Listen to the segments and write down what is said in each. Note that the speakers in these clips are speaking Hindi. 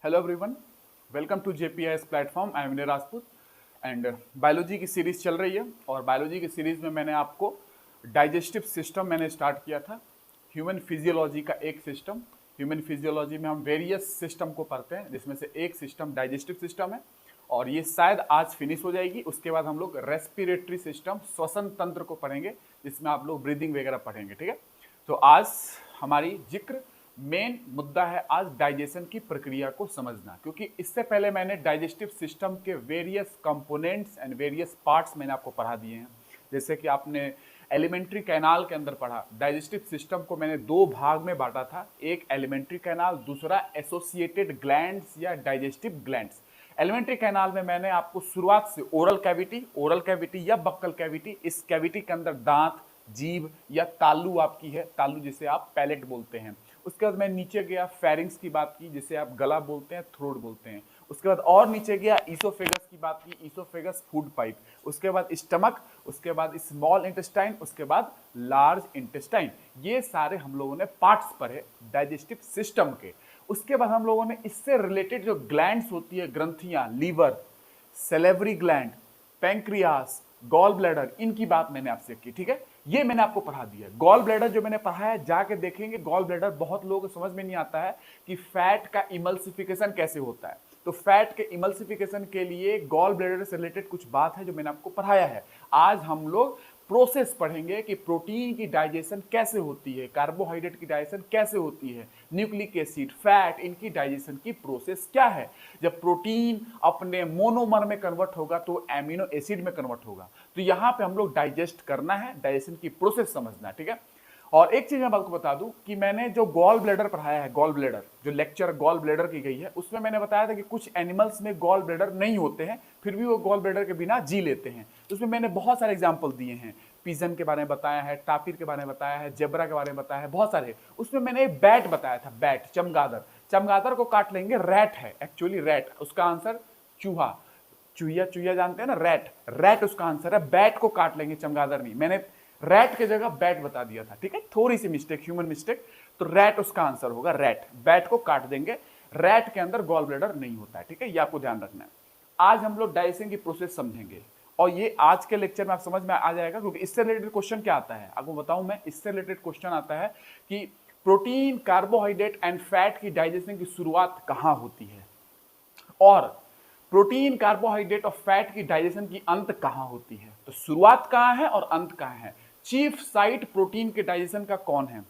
Hello everyone, welcome to JPIS platform. I am Vinay Rajput and biology की सीरीज चल रही है और बायोलॉजी की सीरीज में मैंने आपको डाइजेस्टिव सिस्टम मैंने स्टार्ट किया था। ह्यूमन फिजियोलॉजी का एक सिस्टम। ह्यूमन फिजियोलॉजी में हम वेरियस सिस्टम को पढ़ते हैं, जिसमें से एक सिस्टम डाइजेस्टिव सिस्टम है और ये शायद आज फिनिश हो जाएगी। उसके बाद हम लोग रेस्पिरेटरी सिस्टम, श्वसन तंत्र को पढ़ेंगे, जिसमें आप लोग ब्रीदिंग वगैरह पढ़ेंगे। ठीक है, तो आज हमारी जिक्र मेन मुद्दा है आज डाइजेशन की प्रक्रिया को समझना, क्योंकि इससे पहले मैंने डाइजेस्टिव सिस्टम के various components and various parts मैंने आपको पढ़ा दिए हैं। जैसे कि आपने एलिमेंट्री कैनाल के अंदर पढ़ा, डाइजेस्टिव सिस्टम को मैंने दो भाग में बांटा था, एक एलिमेंट्री कैनाल, दूसरा एसोसिएटेड ग्लैंड्स या डाइजेस्टिव ग्लैंड्स। एलिमेंट्री कैनाल में मैंने आपको शुरुआत से ओरल कैविटी या बक्कल कैविटी, इस कैविटी के अंदर दांत, जीभ या तालू आपकी है, तालू जिसे आप पैलेट बोलते हैं। उसके बाद मैं नीचे गया, फेरिंग्स की बात की, जिसे आप गला बोलते हैं, थ्रोट बोलते हैं। उसके बाद और नीचे गया, ईसोफेगस की बात की, ईसोफेगस फूड पाइप। उसके बाद स्टमक, उसके बाद स्मॉल इंटेस्टाइन, उसके बाद लार्ज इंटेस्टाइन। ये सारे हम लोगों ने पार्ट्स पढ़े डाइजेस्टिव सिस्टम के। उसके बाद हम लोगों ने इससे रिलेटेड जो ग्लैंड्स होती है, ग्रंथियां, liver, salivary gland, pancreas, gall bladder, इनकी बात मैंने आपसे की। ठीक है, ये मैंने आपको पढ़ा दिया। गॉल ब्लैडर जो मैंने पढ़ा है, जाके देखेंगे। गॉल ब्लैडर बहुत लोगों को समझ में नहीं आता है कि फैट का इमल्सिफिकेशन कैसे होता है। तो फैट के इमल्सिफिकेशन के लिए गॉल ब्लैडर से रिलेटेड कुछ बात है जो मैंने आपको पढ़ाया है। आज हम लोग प्रोसेस पढ़ेंगे कि प्रोटीन की डाइजेशन कैसे होती है, कार्बोहाइड्रेट की डाइजेशन कैसे होती है, न्यूक्लिक एसिड, फैट, इनकी डाइजेशन की प्रोसेस क्या है। जब प्रोटीन अपने मोनोमर में कन्वर्ट होगा तो एमिनो एसिड में कन्वर्ट होगा। तो यहां पे हम लोग डाइजेस्ट करना है, डाइजेशन की प्रोसेस समझना। ठीक है, और एक चीज मैं आपको बता दूं कि मैंने जो गॉल ब्लैडर पढ़ाया है, गॉल ब्लैडर जो लेक्चर गॉल ब्लैडर की गई है, उसमें मैंने बताया था कि कुछ एनिमल्स में गॉल ब्लैडर नहीं होते हैं, फिर भी वो गॉल ब्लैडर के बिना जी लेते हैं। तो उसमें मैंने बहुत सारे एग्जाम्पल दिए हैं। पिजन के बारे में बताया है, टापिर के बारे में बताया है, जेब्रा के बारे में बताया है, बहुत सारे। उसमें मैंने एक बैट बताया था, बैट, चमगादड़। चमगादड़ को काट लेंगे, रैट है एक्चुअली, रैट उसका आंसर, चूहा, चूहिया, चूहिया जानते हैं ना, रैट, रैट उसका आंसर है। बैट को काट लेंगे, चमगादड़ नहीं। मैंने रैट की जगह बैट बता दिया था। ठीक है, थोड़ी सी मिस्टेक, ह्यूमन मिस्टेक। तो रैट उसका आंसर होगा, रैट। बैट को काट देंगे, रैट के अंदर गॉल ब्लैडर नहीं होता है। ठीक है, ये आपको ध्यान रखना है। आज हम लोग डाइजेशन की प्रोसेस समझेंगे और ये आज के लेक्चर में आप समझ में आ जाएगा, क्योंकि इससे रिलेटेड क्वेश्चन क्या आता है आपको बताऊं मैं। इससे रिलेटेड क्वेश्चन आता है कि प्रोटीन, कार्बोहाइड्रेट एंड फैट की डाइजेशन की शुरुआत कहां होती है, और प्रोटीन, कार्बोहाइड्रेट और फैट की डाइजेशन की अंत कहां होती है। तो शुरुआत कहां है और अंत कहां है। चीफ साइट प्रोटीन के डाइजेशन का कौन है,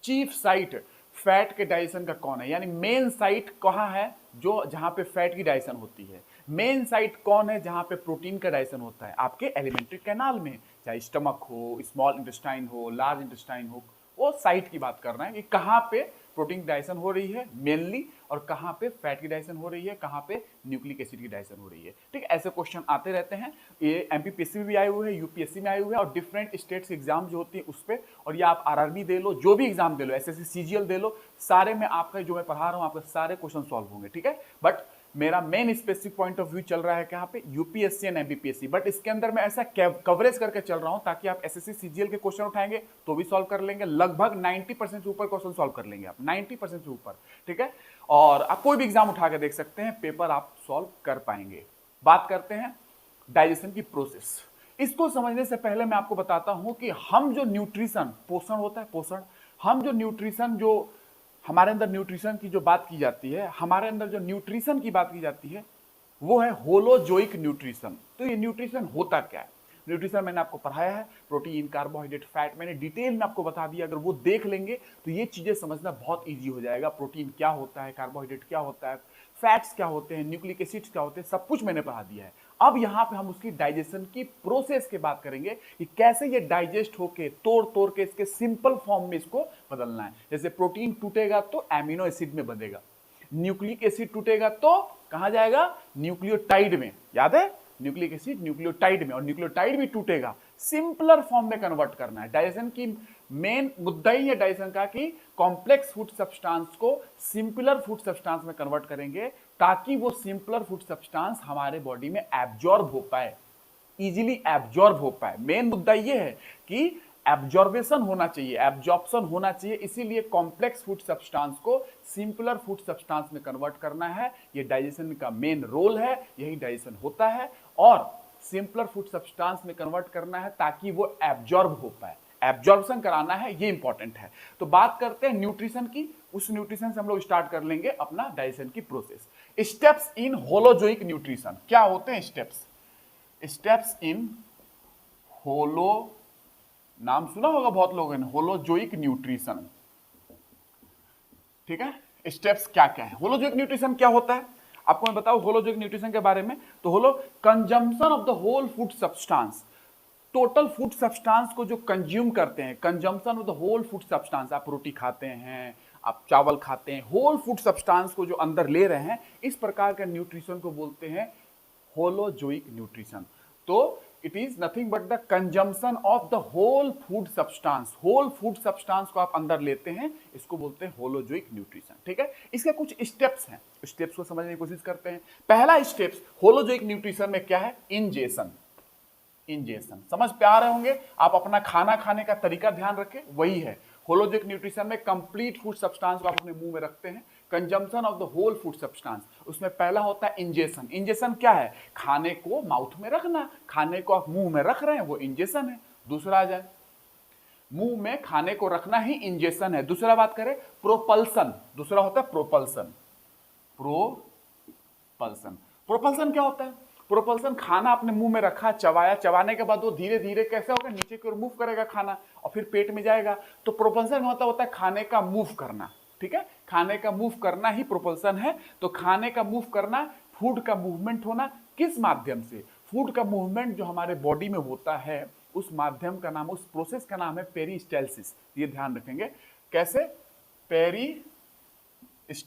चीफ साइट फैट के डाइजेशन का कौन है, यानी मेन साइट कहां है जो जहां पे फैट की डाइजेशन होती है। मेन साइट कौन है जहां पे प्रोटीन का डाइजेशन होता है, आपके एलिमेंट्री कैनाल में, चाहे स्टमक हो, स्मॉल इंटेस्टाइन हो, लार्ज इंटेस्टाइन हो। वो साइट की बात कर रहे हैं कि कहां पे प्रोटीन की डाइजेशन हो रही है मेनली, और कहां पे फैट की डाइजेशन हो रही है, कहां पे न्यूक्लिक एसिड की डाइजेशन हो रही है। ठीक है, ऐसे क्वेश्चन आते रहते हैं। ये एमपीपीएससी में भी आए हुए हैं, यूपीएससी में आए हुए हैं, और डिफरेंट स्टेट्स एग्जाम जो होती है उस पर, और ये आप आरआरबी दे लो, जो भी एग्जाम दे लो, एसएससी सीजीएल दे लो, सारे में आपका जो मैं पढ़ा रहा हूं आपके सारे क्वेश्चन सॉल्व होंगे। ठीक है, बट मेरा main specific point of view चल रहा है कहां पे, यूपीएससी एंड एमपीपीएससी। बट इसके अंदर मैं ऐसा कवरेज करके चल रहा हूं ताकि आप एसएससी सीजीएल के क्वेश्चन उठाएंगे तो भी सॉल्व कर लेंगे, लगभग 90% से ऊपर क्वेश्चन सॉल्व कर लेंगे आप, 90% से ऊपर। ठीक है, और आप कोई भी एग्जाम उठा के देख सकते हैं, पेपर आप सॉल्व कर पाएंगे। बात करते हैं डाइजेशन की प्रोसेस। इसको समझने से पहले मैं आपको बताता हूं कि हम जो न्यूट्रिशन, पोषण होता है, पोषण, हम जो न्यूट्रिशन, जो हमारे अंदर न्यूट्रिशन की जो बात की जाती है, हमारे अंदर जो न्यूट्रिशन की बात की जाती है वो है होलोजोइक न्यूट्रिशन। तो ये न्यूट्रिशन होता क्या है, न्यूट्रिशन मैंने आपको पढ़ाया है, प्रोटीन, कार्बोहाइड्रेट, फैट, मैंने डिटेल में आपको बता दिया। अगर वो देख लेंगे तो ये चीजें समझना बहुत इजी हो जाएगा। प्रोटीन क्या होता है, कार्बोहाइड्रेट क्या होता है, फैट्स क्या होते हैं, न्यूक्लिक एसिड्स क्या होते हैं, सब कुछ मैंने पढ़ा दिया है। अब यहाँ पे हम उसकी डाइजेशन की प्रोसेस की बात करेंगे कि कैसे ये डाइजेस्ट होके, तोड़ तोड़ के इसके सिंपल फॉर्म में इसको बदलना है। जैसे प्रोटीन टूटेगा तो एमिनो एसिड में बनेगा, न्यूक्लिक एसिड टूटेगा तो कहां जाएगा, न्यूक्लियोटाइड में। याद है, न्यूक्लिक एसिड न्यूक्लियोटाइड में, और न्यूक्लियोटाइड भी टूटेगा, सिंपलर फॉर्म में कन्वर्ट करना है। डाइजेशन की मेन मुद्दा ही है डाइजेशन का कि कॉम्प्लेक्स फूड सब्सटेंस को सिंपलर फूड सब्सटेंस में कन्वर्ट करेंगे, ताकि वो सिंपलर फूड सब्सटेंस हमारे बॉडी में एब्जॉर्ब हो पाए, इजीली एब्जॉर्ब हो पाए। मेन मुद्दा ये है कि एब्जॉर्बेशन होना चाहिए, एब्जॉर्प्शन होना चाहिए, इसीलिए कॉम्प्लेक्स फूड सब्सटेंस को सिंपलर फूड सब्सटेंस में कन्वर्ट करना है। ये डाइजेशन का मेन रोल है, यही डाइजेशन होता है, और सिंपलर फूड सब्सटेंस में कन्वर्ट करना है ताकि वो एब्जॉर्ब हो पाए, एब्जॉर्प्शन कराना है, ये इंपॉर्टेंट है। तो बात करते हैं न्यूट्रिशन की, उस न्यूट्रिशन से हम लोग स्टार्ट कर लेंगे अपना डाइजेशन की process. Steps in holozoic nutrition, क्या होते हैं स्टेप्स? स्टेप्स इन होलो, नाम सुना होगा बहुत लोगों ने, होलोजोइक न्यूट्रिशन, ठीक है। स्टेप्स क्या क्या है? होलोजोइक न्यूट्रिशन क्या होता है आपको मैं बताऊं होलोजोइक न्यूट्रिशन के बारे में। तो holo, consumption of the whole food substance, total food substance को जो कंज्यूम करते हैं, consumption of the whole food substance, आप रोटी खाते हैं, आप चावल खाते हैं, होल फूड सब्सटेंस को जो अंदर ले रहे हैं, इस प्रकार के न्यूट्रिशन को बोलते हैं होलोजोइक न्यूट्रिशन। तो it is nothing but the consumption of the whole food substance, whole food substance को आप अंदर लेते हैं, इसको बोलते हैं होलोजोइक न्यूट्रिशन, ठीक है। इसके कुछ स्टेप्स हैं, स्टेप्स को समझने की कोशिश करते हैं। पहला स्टेप्स होलोजोइक न्यूट्रिशन में क्या है? इंजेशन। इंजेशन समझ पे आ रहे होंगे, आप अपना खाना खाने का तरीका ध्यान रखें, वही है होलोजोइक न्यूट्रिशन में। कंप्लीट फूड सब्सटेंस को आप अपने मुंह में रखते हैं, consumption of the whole food substance, उसमें पहला होता है इंजेशन। इंजेशन क्या है? खाने को माउथ में रखना, खाने को आप मुंह में रख रहे हैं, वो इंजेशन है। दूसरा आ जाए, मुंह में खाने को रखना ही इंजेशन है। दूसरा बात करें प्रोपल्सन, दूसरा होता है प्रोपल्सन। प्रोपल्सन, प्रोपल्सन क्या होता है? प्रोपल्सन, खाना अपने मुंह में रखा, चबाया, चबाने के बाद वो धीरे धीरे कैसे होगा, नीचे की ओर मूव करेगा खाना और फिर पेट में जाएगा। तो प्रोपल्सन होता है खाने का मूव करना, ठीक है। खाने का मूव करना ही प्रोपल्सन है। तो खाने का मूव करना, फूड का मूवमेंट होना, किस माध्यम से? फूड का मूवमेंट जो हमारे बॉडी में होता है, उस माध्यम का नाम, उस प्रोसेस का नाम है पेरिस्टाल्सिस। ये ध्यान रखेंगे, कैसे? पेरिस्टाल्सिस।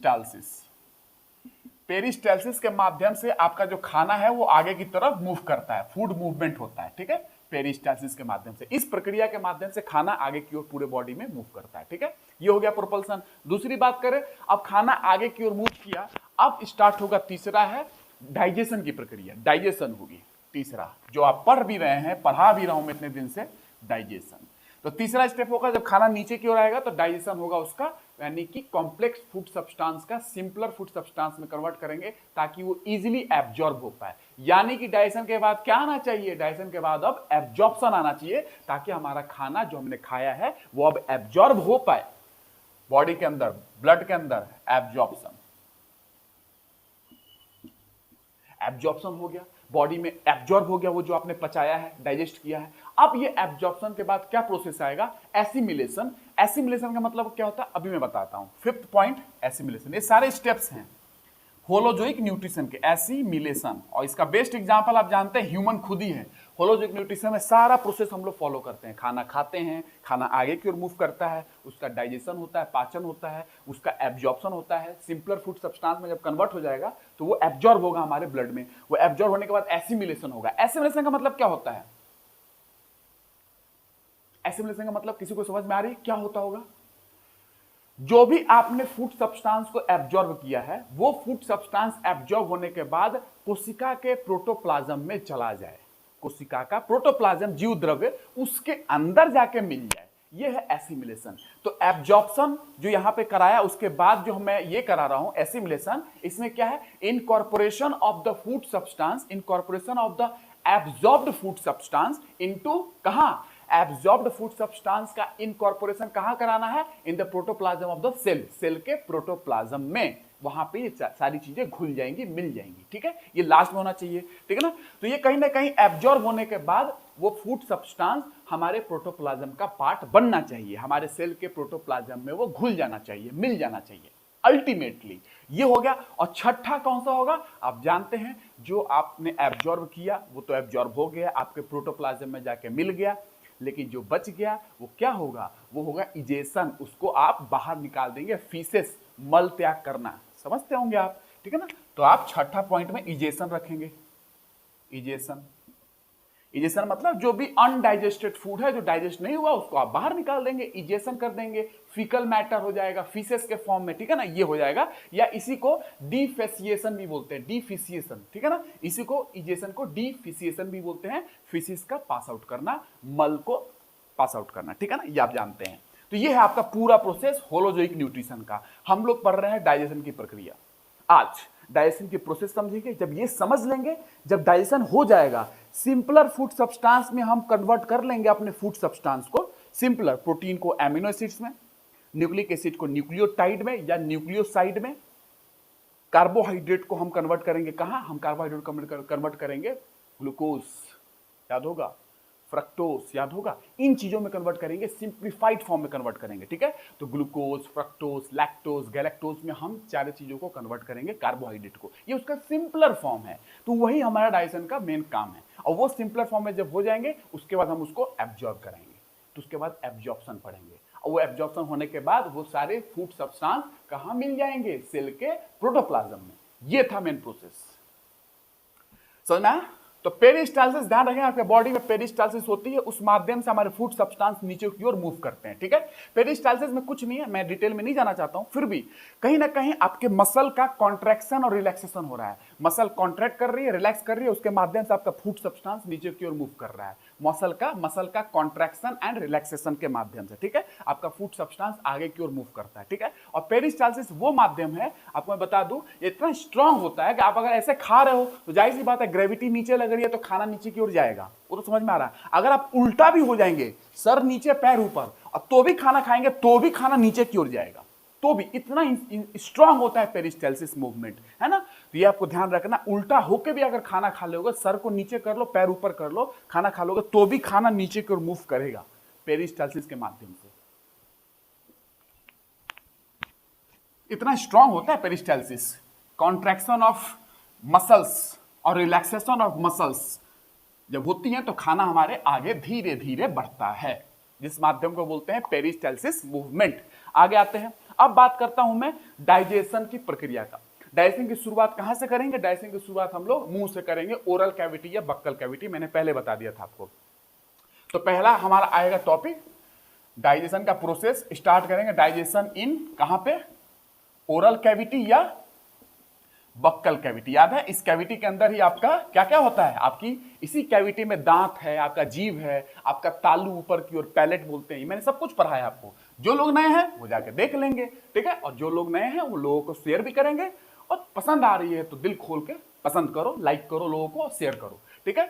पेरिस्टाल्सिस के माध्यम से आपका जो खाना है वो आगे की तरफ मूव करता है, फूड मूवमेंट होता है, ठीक है, पेरिस्टाल्सिस के माध्यम से। इस प्रक्रिया के माध्यम से खाना आगे की ओर पूरे बॉडी में मूव करता है, ठीक है। ये हो गया प्रोपल्सन। दूसरी बात करें, अब खाना आगे की ओर मूव किया, अब स्टार्ट होगा, तीसरा है डाइजेशन की प्रक्रिया, डाइजेशन होगी तीसरा, जो आप पढ़ भी रहे हैं, पढ़ा भी रहा हूं मैं इतने दिन से, डाइजेशन। तो तीसरा स्टेप होगा, जब खाना नीचे की ओर आएगा तो डाइजेशन होगा उसका, यानी कि कॉम्प्लेक्स फूड सब्सटेंस का सिंपलर फूड सब्सटेंस में कन्वर्ट करेंगे ताकि वो इजीली एब्जॉर्ब हो पाए। यानी कि डाइजेशन के बाद क्या आना चाहिए? डाइजेशन के बाद अब एब्जॉर्प्शन आना चाहिए, ताकि हमारा खाना जो हमने खाया है वो अब एब्जॉर्ब हो पाए बॉडी के अंदर, ब्लड के अंदर। एब्जॉर्प्शन, एब्जॉर्प्शन हो गया, बॉडी में एब्जॉर्ब हो गया वो जो आपने पचाया है, डाइजेस्ट किया है। अब ये एब्जॉर्प्शन के बाद क्या प्रोसेस आएगा? एसिमिलेशन। एसिमिलेशन का मतलब क्या होता है अभी मैं बताता हूं। Fifth point, assimilation. ये सारे स्टेप्स हैं होलोजोइक न्यूट्रिशन के, एसिमिलेशन। और इसका बेस्ट एग्जांपल आप जानते हैं, ह्यूमन खुद ही है। होलोजोइक न्यूट्रिशन में सारा प्रोसेस हम लोग फॉलो करते हैं। खाना खाते हैं, खाना आगे की ओर मूव करता है, उसका डाइजेशन होता है, पाचन होता है, उसका एब्जॉर्प्शन होता है, सिंपलर फूड सब्सटेंस में जब कन्वर्ट हो जाएगा तो वो एब्जॉर्ब होगा हमारे ब्लड में। वो एब्जॉर्ब होने के बाद एसिमिलेशन होगा। एसिमिलेशन का मतलब क्या होता है? एसिमिलेशन का मतलब किसी को समझ में आ रही है क्या होता होगा? जो भी आपने फूड सब्सटेंस को एब्जॉर्ब किया है, वो फूड सब्सटेंस एब्जॉर्ब होने के बाद कोशिका के प्रोटोप्लाज्म में चला जाए, कोशिका का प्रोटोप्लाज्म, जीव द्रव्य उसके अंदर जाके मिल जाए, ये है एसिमिलेशन। तो एब्जॉर्प्शन जो यहां पे कराया, उसके बाद जो मैं ये करा रहा हूं एसिमिलेशन, इसमें क्या है? Incorporation of the food substance, incorporation of the absorbed food substance into, कहां? एब्जॉर्ब्ड फूड सब्सटेंस का इनकॉर्पोरेशन कहां कराना है? In the protoplasm of the cell, cell के प्रोटोप्लाज्म में। वहां पे सारी चीजें घुल जाएंगी, मिल जाएंगी, ठीक है। ये लास्ट में होना चाहिए, ठीक है ना। तो ये कहीं ना कहीं एब्जॉर्ब होने के बाद वो फूड सब्सटेंस हमारे प्रोटोप्लाज्म का पार्ट बनना चाहिए, हमारे सेल के प्रोटोप्लाज्म में वो घुल जाना चाहिए, मिल जाना चाहिए अल्टीमेटली। ये हो गया। और छठा कौन सा होगा? आप जानते हैं, जो आपने एब्जॉर्ब किया वो तो एब्जॉर्ब हो गया, आपके प्रोटोप्लाज्म में जाके मिल गया, लेकिन जो बच गया वो क्या होगा? वो होगा इजेशन। उसको आप बाहर निकाल देंगे, फीसेस, मल त्याग करना, समझते होंगे आप, ठीक है ना। तो आप छठा पॉइंट में इजेशन रखेंगे। इजेशन, इजेशन मतलब जो भी अनडाइजेस्टेड फूड है, जो डाइजेस्ट नहीं हुआ, उसको आप बाहर निकाल देंगे, इजेशन कर देंगे, फीकल मैटर हो जाएगा फीसेस के फॉर्म में, ठीक है ना, ये हो जाएगा। या इसी को डिफेसिएशन भी बोलते हैं, डिफिसिएशन, ठीक है ना। इसी को, इजेशन को डिफिसिएशन भी बोलते हैं, फीसिस का पास आउट करना, मल को पास आउट करना, ठीक है ना, ये आप जानते हैं। तो ये है आपका पूरा प्रोसेस होलोजोइक न्यूट्रिशन का। हम लोग पढ़ रहे हैं डाइजेशन की प्रक्रिया। आज डाइजेशन की प्रोसेस समझेंगे। जब ये समझ लेंगे, जब डाइजेशन हो जाएगा, सिंपलर फूड सब्सटेंस में हम कन्वर्ट कर लेंगे अपने फूड सब्सटेंस को। सिंपलर प्रोटीन को एमिनो एसिड्स में, न्यूक्लिक एसिड को न्यूक्लियोटाइड में या न्यूक्लियोसाइड में, कार्बोहाइड्रेट को हम कन्वर्ट करेंगे कहां, हम कार्बोहाइड्रेट कन्वर्ट करेंगे ग्लूकोज, याद होगा, फ्रक्टोज, याद होगा, इन चीजों में कन्वर्ट करेंगे, सिंप्लीफाइड फॉर्म में कन्वर्ट करेंगे, ठीक है। तो ग्लूकोज, फ्रक्टोज, लैक्टोज, गैलेक्टोज में हम चार चीजों को कन्वर्ट करेंगे कार्बोहाइड्रेट को। ये उसका सिंपलर फॉर्म है। तो वही हमारा डाइजेशन का मेन काम है। और वो सिंपलर फॉर्म में जब हो जाएंगे, उसके बाद हम उसको एब्जॉर्ब कराएंगे। तो उसके बाद एब्जॉर्प्शन पढ़ेंगे, और वो एब्जॉर्प्शन होने के बाद वो सारे फूड सब्सटेंस कहां मिल जाएंगे, सेल के प्रोटोप्लाज्म में। ये था मेन प्रोसेस, समझना। तो पेरिस्टालसिस, ध्यान रखें, आपके बॉडी में पेरिस्टालसिस होती है, उस माध्यम से हमारे फूड सब्सटेंस नीचे की ओर मूव करते हैं, ठीक है। पेरिस्टालसिस में कुछ नहीं है, मैं डिटेल में नहीं जाना चाहता हूं, फिर भी कहीं ना कहीं आपके मसल का कॉन्ट्रैक्शन और रिलैक्सेशन हो रहा है। मसल कॉन्ट्रैक्ट कर रही है, रिलैक्स कर रही है, उसके माध्यम से आपका फूड सब्सटेंस नीचे की ओर मूव कर रहा है। मसल का कॉन्ट्रैक्शन एंड रिलैक्सेशन के माध्यम से, ठीक है, आपका फूड सब्सटेंस आगे की ओर मूव करता है, ठीक है। और पेरिस्टालसिस वो माध्यम है, आपको मैं बता दूं, ये इतना स्ट्रांग होता है कि आप अगर ऐसे खा रहे हो तो जाहिर सी बात है, ग्रेविटी नीचे लग रही है तो खाना नीचे की ओर जाएगा, वो तो समझ में आ रहा है। अगर आप उल्टा भी हो जाएंगे, सर नीचे पैर ऊपर, और तो भी खाना खाएंगे तो भी खाना नीचे की ओर जाएगा, तो भी इतना स्ट्रांग होता है पेरिस्टालसिस मूवमेंट, है ना। तो ये आपको ध्यान रखना, उल्टा होके भी अगर खाना खा लोगे, सर को नीचे कर लो, पैर ऊपर कर लो, खाना खा लोगे तो भी खाना नीचे की ओर मूव करेगा पेरिस्टालसिस के माध्यम से। इतना स्ट्रांग होता है पेरिस्टालसिस। कॉन्ट्रैक्शन ऑफ मसल्स और रिलैक्सेशन ऑफ मसल्स जब होती है तो खाना हमारे आगे धीरे धीरे बढ़ता है, जिस माध्यम को बोलते हैं पेरिस्टालसिस मूवमेंट। आगे आते हैं, अब बात करता हूं मैं डाइजेशन की प्रक्रिया का। डाइजेशन की शुरुआत कहां से करेंगे? डाइजेशन की शुरुआत हम लोग मुंह से करेंगे, ओरल कैविटी या बक्कल कैविटी, मैंने पहले बता दिया था आपको। तो पहला हमारा आएगा टॉपिक, डाइजेशन का प्रोसेस स्टार्ट करेंगे। डाइजेशन इन कहां पे? ओरल कैविटी या बक्कल कैविटी। याद है, इस कैविटी के अंदर ही आपका क्या क्या होता है, आपकी इसी कैविटी में दांत है, आपका जीभ है, आपका तालू ऊपर की ओर पैलेट बोलते हैं। मैंने सब कुछ पढ़ा है आपको। जो लोग नए हैं वो जाके देख लेंगे, ठीक है, और जो लोग नए हैं वो लोगों को शेयर भी करेंगे, और पसंद आ रही है तो दिल खोल के पसंद करो, लाइक करो लोगों को, शेयर करो, ठीक है।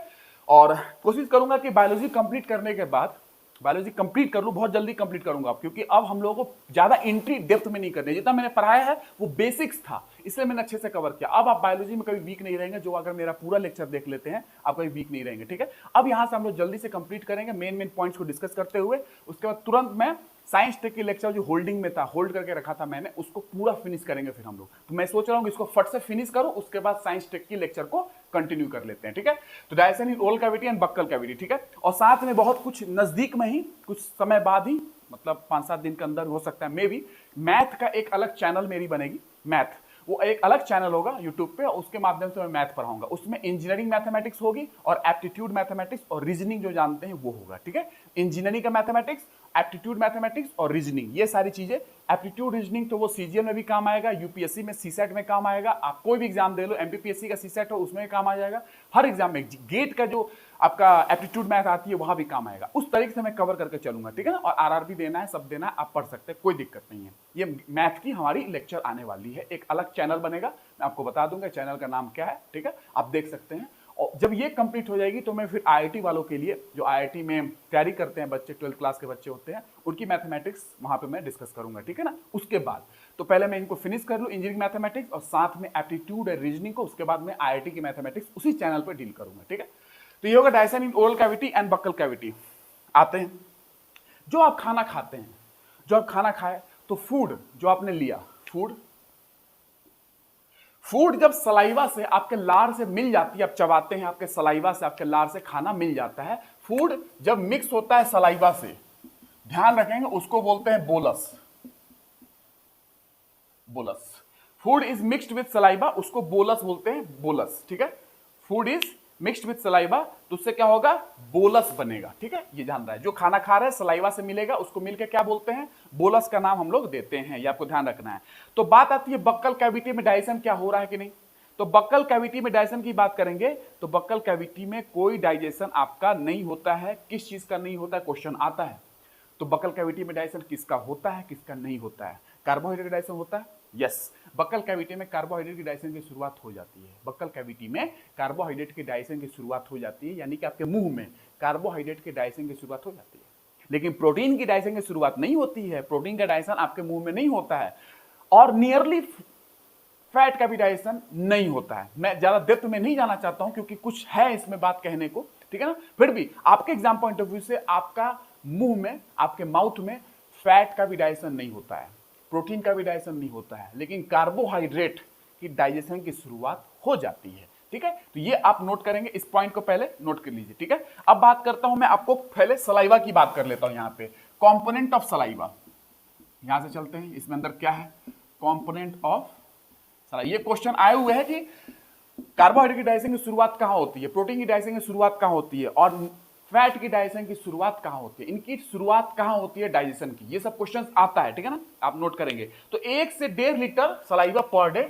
और कोशिश करूंगा कि बायोलॉजी कंप्लीट करने के बाद, बायोलॉजी कंप्लीट कर लूं, बहुत जल्दी कंप्लीट करूंगा, क्योंकि अब हम लोगों को ज्यादा एंट्री डेप्थ में नहीं करनी। जितना मैंने पढ़ाया है वो बेसिक्स था, इसलिए मैंने अच्छे से कवर किया। अब आप बायोलॉजी में कभी वीक नहीं रहेंगे, जो अगर मेरा पूरा लेक्चर देख लेते हैं आप कभी वीक नहीं रहेंगे, ठीक है। अब यहां से हम लोग जल्दी से कंप्लीट करेंगे मेन पॉइंट्स को डिस्कस करते हुए। उसके बाद तुरंत मैं साइंस टेक की लेक्चर जो होल्डिंग में था, होल्ड करके रखा था मैंने, उसको पूरा फिनिश करेंगे फिर हम लोग। तो मैं सोच रहा हूँ कि इसको फट से फिनिश करूं, उसके बाद साइंस टेक की लेक्चर को कंटिन्यू कर लेते हैं, ठीक है। तो digestion in oral cavity and buccal cavity, ठीक है। और साथ में बहुत कुछ नजदीक में ही, कुछ समय बाद ही, मतलब 5-7 दिन के अंदर हो सकता है, मे बी मैथ का एक अलग चैनल मेरी बनेगी, मैथ, वो एक अलग चैनल होगा यूट्यूब पे, और उसके माध्यम से मैं मैथ पढ़ाऊंगा। उसमें इंजीनियरिंग मैथमेटिक्स होगी और एप्टीट्यूड मैथमेटिक्स और रीजनिंग जो जानते हैं वो होगा, ठीक है। इंजीनियरिंग का मैथमेटिक्स, एप्टीट्यूड मैथमेटिक्स और रीजनिंग, ये सारी चीजें। एप्टीट्यूड रीजनिंग तो वो सीजीएल में भी काम आएगा, यूपीएससी में सीसेट में काम आएगा, आप कोई भी एग्जाम दे लो, एमपीपीएससी का सीसेट हो उसमें काम आ जाएगा, हर एग्जाम में गेट का जो आपका एप्टीट्यूड मैथ आती है वहां भी काम आएगा। उस तरीके से मैं कवर करके चलूंगा, ठीक है ना। और आरआरबी देना है, सब देना है, आप पढ़ सकते हैं, कोई दिक्कत नहीं है। ये मैथ की हमारी लेक्चर आने वाली है, एक अलग चैनल बनेगा, मैं आपको बता दूंगा चैनल का नाम क्या है, ठीक है, आप देख सकते हैं। और जब ये कंप्लीट हो जाएगी तो मैं फिर आईआईटी वालों के लिए, जो आईआईटी में तैयारी करते हैं बच्चे, 12th क्लास के बच्चे होते हैं, उनकी मैथमेटिक्स वहां पे मैं डिस्कस करूंगा, ठीक है ना। उसके बाद तो पहले मैं इनको फिनिश कर लूं, इंजीनियरिंग मैथमेटिक्स और साथ में एप्टीट्यूड और रीजनिंग को, उसके बाद में आईआईटी की मैथमेटिक्स उसी चैनल पर डील करूंगा, ठीक है। तो ये होगा digestion in oral cavity and buccal cavity. आते हैं, जो आप खाना खाते हैं, जो आप खाना खाए, तो फूड जो आपने लिया, फूड जब सलाइवा से, आपके लार से मिल जाती है, आप चबाते हैं, आपके सलाइवा से, आपके लार से खाना मिल जाता है। फूड जब मिक्स होता है सलाइवा से, ध्यान रखेंगे, उसको बोलते हैं bolus. Bolus, food is mixed with saliva, उसको बोलस बोलते हैं, बोलस, ठीक है। Food is mixed with saliva, तो उससे क्या होगा, बोलस बनेगा, ठीक है। ये जान रहा है, जो खाना खा रहे हैं सलाइवा से मिलेगा, उसको मिलकर क्या बोलते हैं, बोलस का नाम हम लोग देते हैं, ये आपको ध्यान रखना है। तो बात आती है बक्कल कैविटी में डाइजेशन क्या हो रहा है कि नहीं। तो बक्कल कैविटी में डाइजेशन की बात करेंगे तो बक्कल कैविटी में कोई डाइजेशन आपका नहीं होता है। किस चीज का नहीं होता है, क्वेश्चन आता है। तो बक्कल कैविटी में डाइजेशन किसका होता है, किसका नहीं होता है? कार्बोहाइड्रेट डाइजेशन होता है, यस। बक्कल कैविटी में कार्बोहाइड्रेट की डाइजेशन की शुरुआत हो जाती है। बक्कल कैविटी में कार्बोहाइड्रेट की डाइजेशन की शुरुआत हो जाती है, यानी कि आपके मुंह में कार्बोहाइड्रेट की डाइजेशन की शुरुआत हो जाती है। लेकिन प्रोटीन की डाइजेशन की शुरुआत नहीं होती है। प्रोटीन का डाइजेशन आपके मुंह में नहीं होता है, और नियरली फैट का भी डाइजेशन नहीं होता है। मैं ज्यादा डेप्थ में नहीं जाना चाहता हूं क्योंकि कुछ है इसमें बात कहने को, ठीक है ना। फिर भी आपके एग्जाम पॉइंट ऑफ व्यू से आपका मुंह में, आपके माउथ में फैट का भी डाइजेशन नहीं होता है, प्रोटीन का भी डाइजेशन नहीं होता है, लेकिन कार्बोहाइड्रेट की डाइजेशन की शुरुआत हो जाती है, ठीक है। तो ये आप नोट करेंगे, इस पॉइंट को पहले नोट कर लीजिए, ठीक है। अब बात करता हूं मैं, आपको पहले सलाइवा की बात कर लेता हूं। यहां पे कॉम्पोनेंट ऑफ सलाइवा, यहां से चलते हैं, इसमें अंदर क्या है, कॉम्पोनेंट ऑफ सलाइवा। ये क्वेश्चन आए हुए हैं कि कार्बोहाइड्रेट की डाइजेशन की शुरुआत कहां होती है, प्रोटीन की डाइजेशन की शुरुआत कहां होती है, और फैट की डाइजेशन की शुरुआत कहां होती है, इनकी शुरुआत कहां होती है डाइजेशन की। ये सब क्वेश्चन आता है, ठीक है ना, आप नोट करेंगे। तो 1 से 1.5 लीटर सलाइवा पर डे,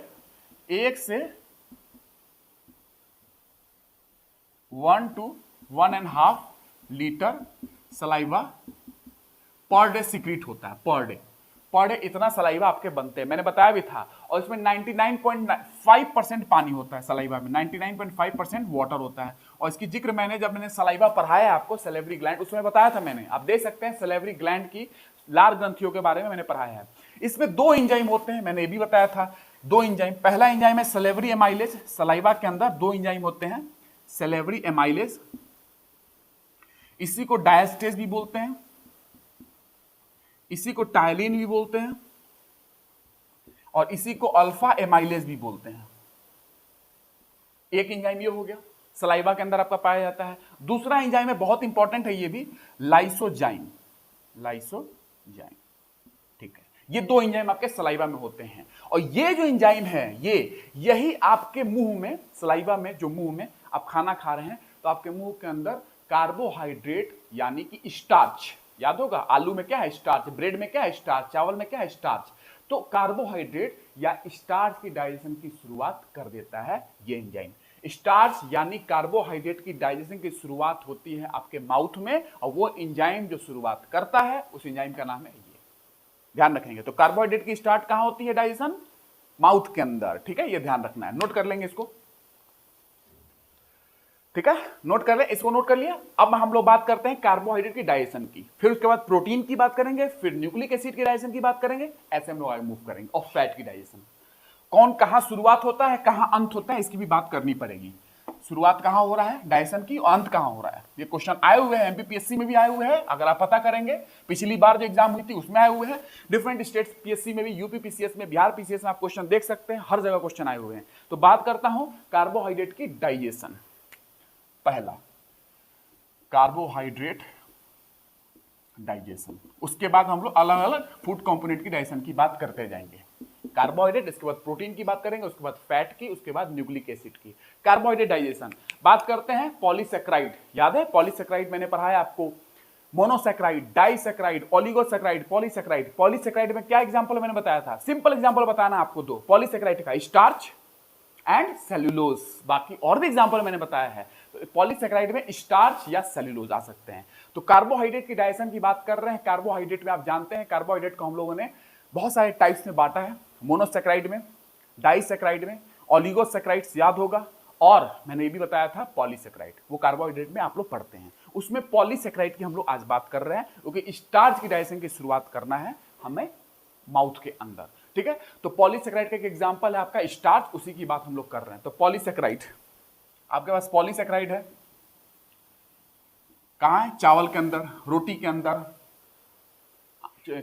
1 से 1 to 1.5 litre saliva per day secret होता है। पर डे इतना सलाइवा आपके बनते हैं, मैंने बताया भी था। और इसमें 99.5% पानी होता है सलाइवा में, 99.5% वाटर होता है। और इसकी जिक्र मैंने, जब मैंने सलाइवा पढ़ाया आपको सैलिवरी ग्लैंड, उसमें बताया था मैंने, आप देख सकते हैं सैलिवरी ग्लैंड की लार ग्रंथियों के बारे में मैंने पढ़ाया है। इसमें 2 एंजाइम होते हैं, मैंने ये भी बताया था, 2 एंजाइम। पहला एंजाइम है सैलिवरी एमाइलेज। सलाइवा के अंदर 2 एंजाइम होते हैं, सैलिवरी एमाइलेज, इसी को डायस्टेज भी बोलते हैं, इसी को टायलिन भी बोलते हैं, और इसी को अल्फा एमाइलेज भी बोलते हैं। एक एंजाइम ये हो गया, सलाइवा के अंदर आपका पाया जाता है। दूसरा एंजाइम है, बहुत इंपॉर्टेंट है ये भी, लाइसोजाइम। लाइसोजाइम, ठीक है। ये 2 एंजाइम आपके सलाइवा में होते हैं। और ये जो एंजाइम है, यही आपके मुंह में, सलाइवा में, जो मुंह में आप खाना खा रहे हैं, तो आपके मुंह के अंदर कार्बोहाइड्रेट यानी कि स्टार्च, याद होगा आलू में क्या है स्टार्च, ब्रेड में क्या है स्टार्च, चावल में क्या है स्टार्च, तो कार्बोहाइड्रेट या स्टार्च की डाइजेशन की शुरुआत कर देता है ये एंजाइम। स्टार्च यानी कार्बोहाइड्रेट की डाइजेशन की शुरुआत होती है आपके माउथ में, और वो एंजाइम जो शुरुआत करता है उस एंजाइम का नाम है ये, ध्यान रखेंगे। तो कार्बोहाइड्रेट की स्टार्ट कहां होती है डाइजेशन, माउथ के अंदर, ठीक है, ये ध्यान रखना है, नोट कर लेंगे इसको, ठीक है, नोट कर ले, इसको नोट कर लिया। अब हम लोग बात करते हैं कार्बोहाइड्रेट की डाइजेशन की, फिर उसके बाद प्रोटीन की बात करेंगे, फिर न्यूक्लिक एसिड की डाइजेशन की बात करेंगे, ऐसे हम लोग आगे मूव करेंगे। और फैट की डाइजेशन, कौन कहां शुरुआत होता है, कहां अंत होता है, इसकी भी बात करनी पड़ेगी। शुरुआत कहां हो रहा है डाइजेशन की, और अंत कहां हो रहा है। ये क्वेश्चन आए हुए हैं, एमपीपीएससी में भी आए हुए हैं, अगर आप पता करेंगे, पिछली बार जो एग्जाम हुई थी उसमें आए हुए हैं, डिफरेंट स्टेट्स पीएससी में भी, यूपी पीसीएस में, बिहार पीसीएस में आप क्वेश्चन देख सकते हैं, हर जगह क्वेश्चन आए हुए हैं। तो बात करता हूं कार्बोहाइड्रेट की डाइजेशन। पहला कार्बोहाइड्रेट डाइजेशन, उसके बाद हम लोग अलग अलग फूड कंपोनेंट की डाइजेशन की बात करते जाएंगे। कार्बोहाइड्रेट, इसके बाद प्रोटीन की बात करेंगे, उसके बाद फैट की, उसके बाद न्यूक्लिक एसिड की। कार्बोहाइड्रेट डाइजेशन, बात करते हैं पॉलीसेक्राइड, याद है पॉलीसेक्राइड मैंने पढ़ाया आपको, monosaccharide, disaccharide, oligosaccharide, polysaccharide. Polysaccharide में क्या एग्जांपल मैंने बताया था, सिंपल एग्जांपल बताना आपको दो पॉलीसेक्राइड का, स्टार्च एंड सेल्यूलोज, बाकी और भी एग्जांपल मैंने बताया है। तो पॉलीसेक्राइड में स्टार्च या सेल्यूलोज आ सकते हैं। तो कार्बोहाइड्रेट की डाइजेशन की बात कर रहे हैं। कार्बोहाइड्रेट में आप जानते हैं कार्बोहाइड्रेट को हम लोगों ने बहुत सारे टाइप्स में बांटा है, मोनोसेक्राइड में, डाइसेक्राइड में, ओलिगोसेक्राइड्स याद होगा, और मैंने ये भी बताया था पॉलीसेक्राइड, वो कार्बोहाइड्रेट में आप लोग पढ़ते हैं। उसमें पॉलीसेक्राइड की हम लोग आज बात कर रहे हैं, क्योंकि स्टार्च की डाइजेशन की शुरुआत करना है हमें माउथ के अंदर, ठीक है। तो पॉलीसेक्राइड का एक एग्जांपल है आपका स्टार्च, उसी की बात हम लोग कर रहे हैं। तो पॉलीसेक्राइड, आपके पास पॉलीसेक्राइड है कहां है, चावल के अंदर, रोटी के अंदर,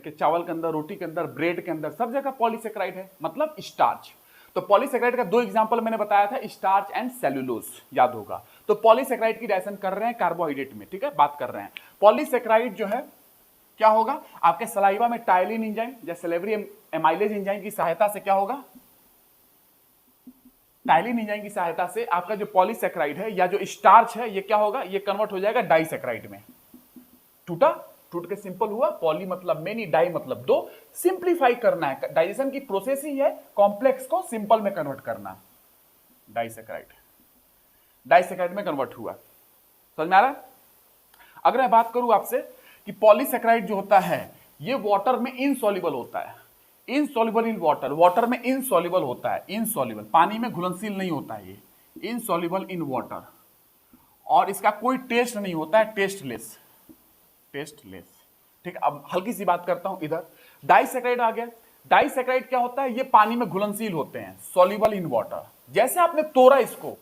चावल के अंदर, रोटी के अंदर, ब्रेड के अंदर, सब जगह पॉलीसेक्राइड है, मतलब स्टार्च। तो पॉलीसेक्राइड का 2 एग्जांपल मैंने बताया था, स्टार्च एंड सेल्यूलोज, याद होगा। तो पॉलीसेक्राइड की डाइजेशन कर रहे हैं कार्बोहाइड्रेट में, ठीक है, बात कर रहे हैं। पॉलीसेक्राइड जो है क्या होगा, आपके सलाइवा में टाइलिन एंजाइम या सैलिवरी एमाइलेज एंजाइम की सहायता से क्या होगा, टाइलिन एंजाइम की सहायता से आपका जो पॉलीसेक्राइड है या जो स्टार्च है, ये क्या होगा, ये कन्वर्ट हो जाएगा डाइसेक्राइड में। टूटा, टूट के सिंपल हुआ, पॉली मतलब मेनी, डाई मतलब 2, सिंप्लीफाई करना है। डाइजेशन की प्रोसेस ही है कॉम्प्लेक्स को सिंपल में कन्वर्ट करना। डाइसैकेराइड, डाइसैकेराइड में कन्वर्ट हुआ। समझ में आ रहा है? अगर मैं बात करूं आपसे कि पॉलीसैकेराइड जो होता है ये वाटर में इनसॉल्युबल होता है, इनसॉल्युबल इन वाटर, वाटर में इनसॉल्युबल होता है, इनसॉल्युबल, पानी में घुलनशील नहीं होता है ये, इनसॉल्युबल इन वाटर, और इसका कोई टेस्ट नहीं होता है, टेस्टलेस, टेस्टलेस। ठीक है, अब हल्की सी बात करता हूं इधर, डाइसैकेराइड आ गया। डाइसैकेराइड क्या होता है? ये पानी में घुलनशील होते हैं, सॉल्युबल इन वाटर। जैसे आपने तोड़ा इसको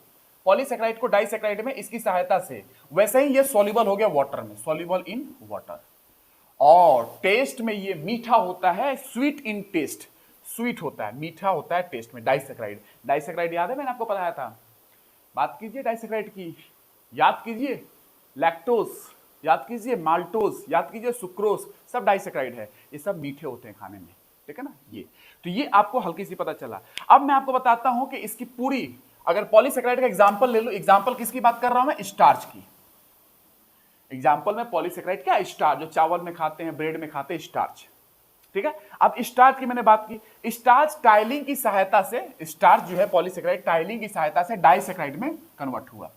पॉलीसैकेराइड को डाइसैकेराइड में इसकी सहायता से, वैसे ही ये सॉल्युबल हो गया वाटर में, सॉल्युबल इन वाटर। और टेस्ट में ये मीठा होता है, स्वीट इन टेस्ट, स्वीट होता है, मीठा होता है टेस्ट में डाइसैकेराइड। डाइसैकेराइड याद है मैंने आपको बताया था? बात कीजिए डाइसैकेराइड की, याद कीजिए लैक्टोज, याद कीजिए माल्टोज, याद कीजिए सुक्रोज, सब डाइसैकेराइड है, ये सब मीठे होते हैं खाने में। ठीक है ना? ये तो ये आपको हल्की सी पता चला। अब मैं आपको बताता हूं कि इसकी पूरी, अगर पॉलीसैकेराइड का एग्जांपल ले लो, एग्जांपल किसकी बात कर रहा हूं मैं? स्टार्च की। एग्जांपल में पॉलीसैकेराइड क्या? स्टार्च, जो चावल में खाते हैं, ब्रेड में खाते हैं, स्टार्च। ठीक है, अब स्टार्च की मैंने बात की, स्टार्च टाइलिंग की सहायता से, स्टार्च जो है पॉलीसैकेराइड टाइलिंग की सहायता से डाइसैकेराइड में कन्वर्ट हुआ,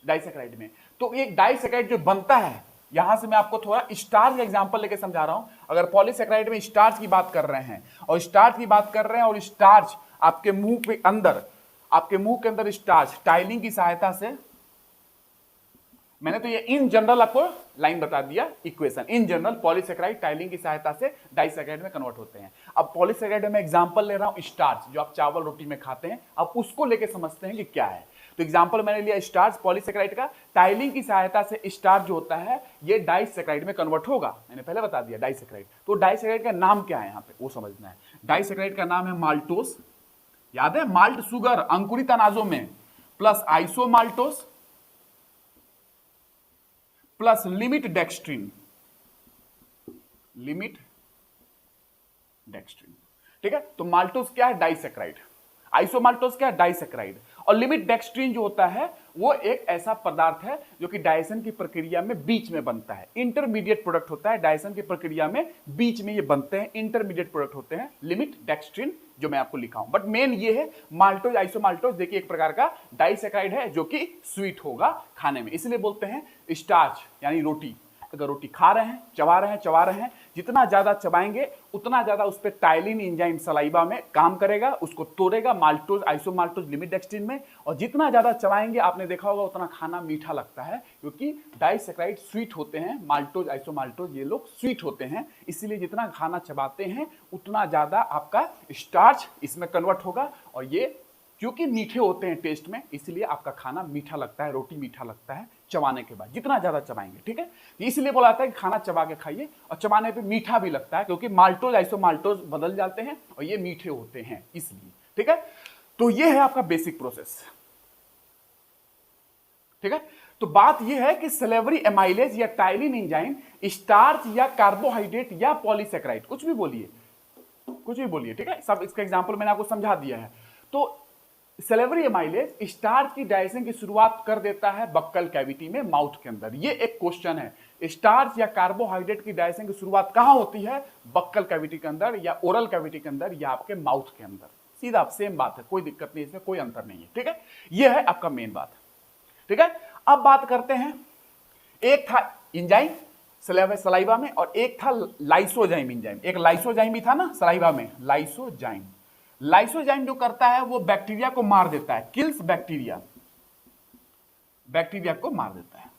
डाइसैकेराइड में। तो एक डाइसैकेराइड जो बनता है, यहां से मैं आपको थोड़ा स्टार्च का एग्जांपल लेके समझा रहा हूं। अगर पॉलीसैकेराइड में स्टार्च की बात कर रहे हैं और स्टार्च की बात कर रहे हैं और स्टार्च आपके मुंह के अंदर, आपके मुंह के अंदर स्टार्च टाइलिंग की सहायता से, मैंने तो ये इन जनरल आपको लाइन बता दिया, equation in general polysaccharide tiling की सहायता से डाइसैकेराइड में कन्वर्ट होते हैं। अब पॉलीसैकेराइड में एग्जांपल ले रहा हूं स्टार्च, जो आप चावल रोटी में खाते हैं, अब उसको लेके समझते हैं कि क्या है। तो एग्जांपल मैंने लिया स्टार्च पॉलीसैकेराइड का, टाइलिंग की सहायता से स्टार्च जो होता है ये डाइसैकेराइड में कन्वर्ट होगा, मैंने पहले बता दिया डाइसैकेराइड। तो डाइसैकेराइड का नाम क्या है? यहां पे वो समझना है। डाइसैकेराइड का नाम है माल्टोस, याद है? माल्ट सुगर अंकुरित अनाजों में, plus isomaltose plus limit dextrin, limit dextrin. ठीक है, तो माल्टोस क्या है? डाइसैकेराइड। आइसोमाल्टोस क्या है? डाइसैकेराइड। और लिमिट डेक्सट्रिन जो होता है वो एक ऐसा पदार्थ है जो कि डाइजेशन की प्रक्रिया में बीच में बनता है, इंटरमीडिएट प्रोडक्ट होता है, डाइजेशन की प्रक्रिया में बीच में ये बनते हैं, इंटरमीडिएट प्रोडक्ट होते हैं, लिमिट डेक्सट्रिन जो मैं आपको लिखा हूं। बट मेन ये है माल्टोज आइसोमाल्टोज, देखिए एक प्रकार का डाइसैकेराइड है जो कि स्वीट होगा खाने में, इसलिए बोलते हैं स्टार्च यानी रोटी। अगर रोटी खा रहे हैं, चबा रहे हैं, जितना ज्यादा चबाएंगे उतना ज्यादा उस पर टाइलिन एंजाइम सलाइवा में काम करेगा, उसको तोड़ेगा माल्टोज आइसोमाल्टोज लिमिट डेक्सट्रिन में, और जितना ज्यादा चबाएंगे आपने देखा होगा उतना खाना मीठा लगता है, क्योंकि डाइसैकेराइड स्वीट होते हैं, माल्टोज आइसोमाल्टोज ये लोग स्वीट होते हैं, इसलिए जितना खाना चबाते हैं उतना ज्यादा आपका स्टार्च इसमें कन्वर्ट होगा, और ये क्योंकि मीठे होते हैं टेस्ट में, इसलिए आपका खाना मीठा लगता है, रोटी मीठा लगता है चबाने के बाद, जितना ज्यादा चबाएंगे। ठीक है, इसलिए बोला जाता है कि खाना चबा के खाइए, और चबाने पे मीठा भी लगता है, क्योंकि माल्टोज आइसोमाल्टोज बदल जाते हैं और ये मीठे होते हैं इसलिए। ठीक है, तो ये है आपका बेसिक प्रोसेस। ठीक है, तो बात यह है कि सलेवरी एमाइलेज या टाइलिन एंजाइम स्टार्च या कार्बोहाइड्रेट या पॉलीसैकेराइड, कुछ भी बोलिए, कुछ भी बोलिए। ठीक है, सब इसका एग्जांपल मैंने आपको समझा दिया है। तो सलेवरी एमाइलेज स्टार्च की डाइजेशन की शुरुआत कर देता है बक्कल कैविटी में, माउथ के अंदर। ये एक क्वेश्चन है, स्टार्च या कार्बोहाइड्रेट की डाइजेशन की शुरुआत कहां होती है? बक्कल कैविटी के अंदर, या ओरल कैविटी के अंदर, या आपके माउथ के अंदर। सीधा सेम बात है, कोई दिक्कत नहीं, इसमें कोई अंतर नहीं है। ठीक है, ये है आपका मेन बात। ठीक है, अब बात करते हैं, एक था एंजाइम सलाइवा में और एक था लाइसोजाइम एंजाइम। एक लाइसोजाइम भी था ना सलाइवा में, लाइसोजाइम। लाइसोजाइम जो करता है वो बैक्टीरिया को मार देता है, किल्स बैक्टीरिया, बैक्टीरिया को मार देता है।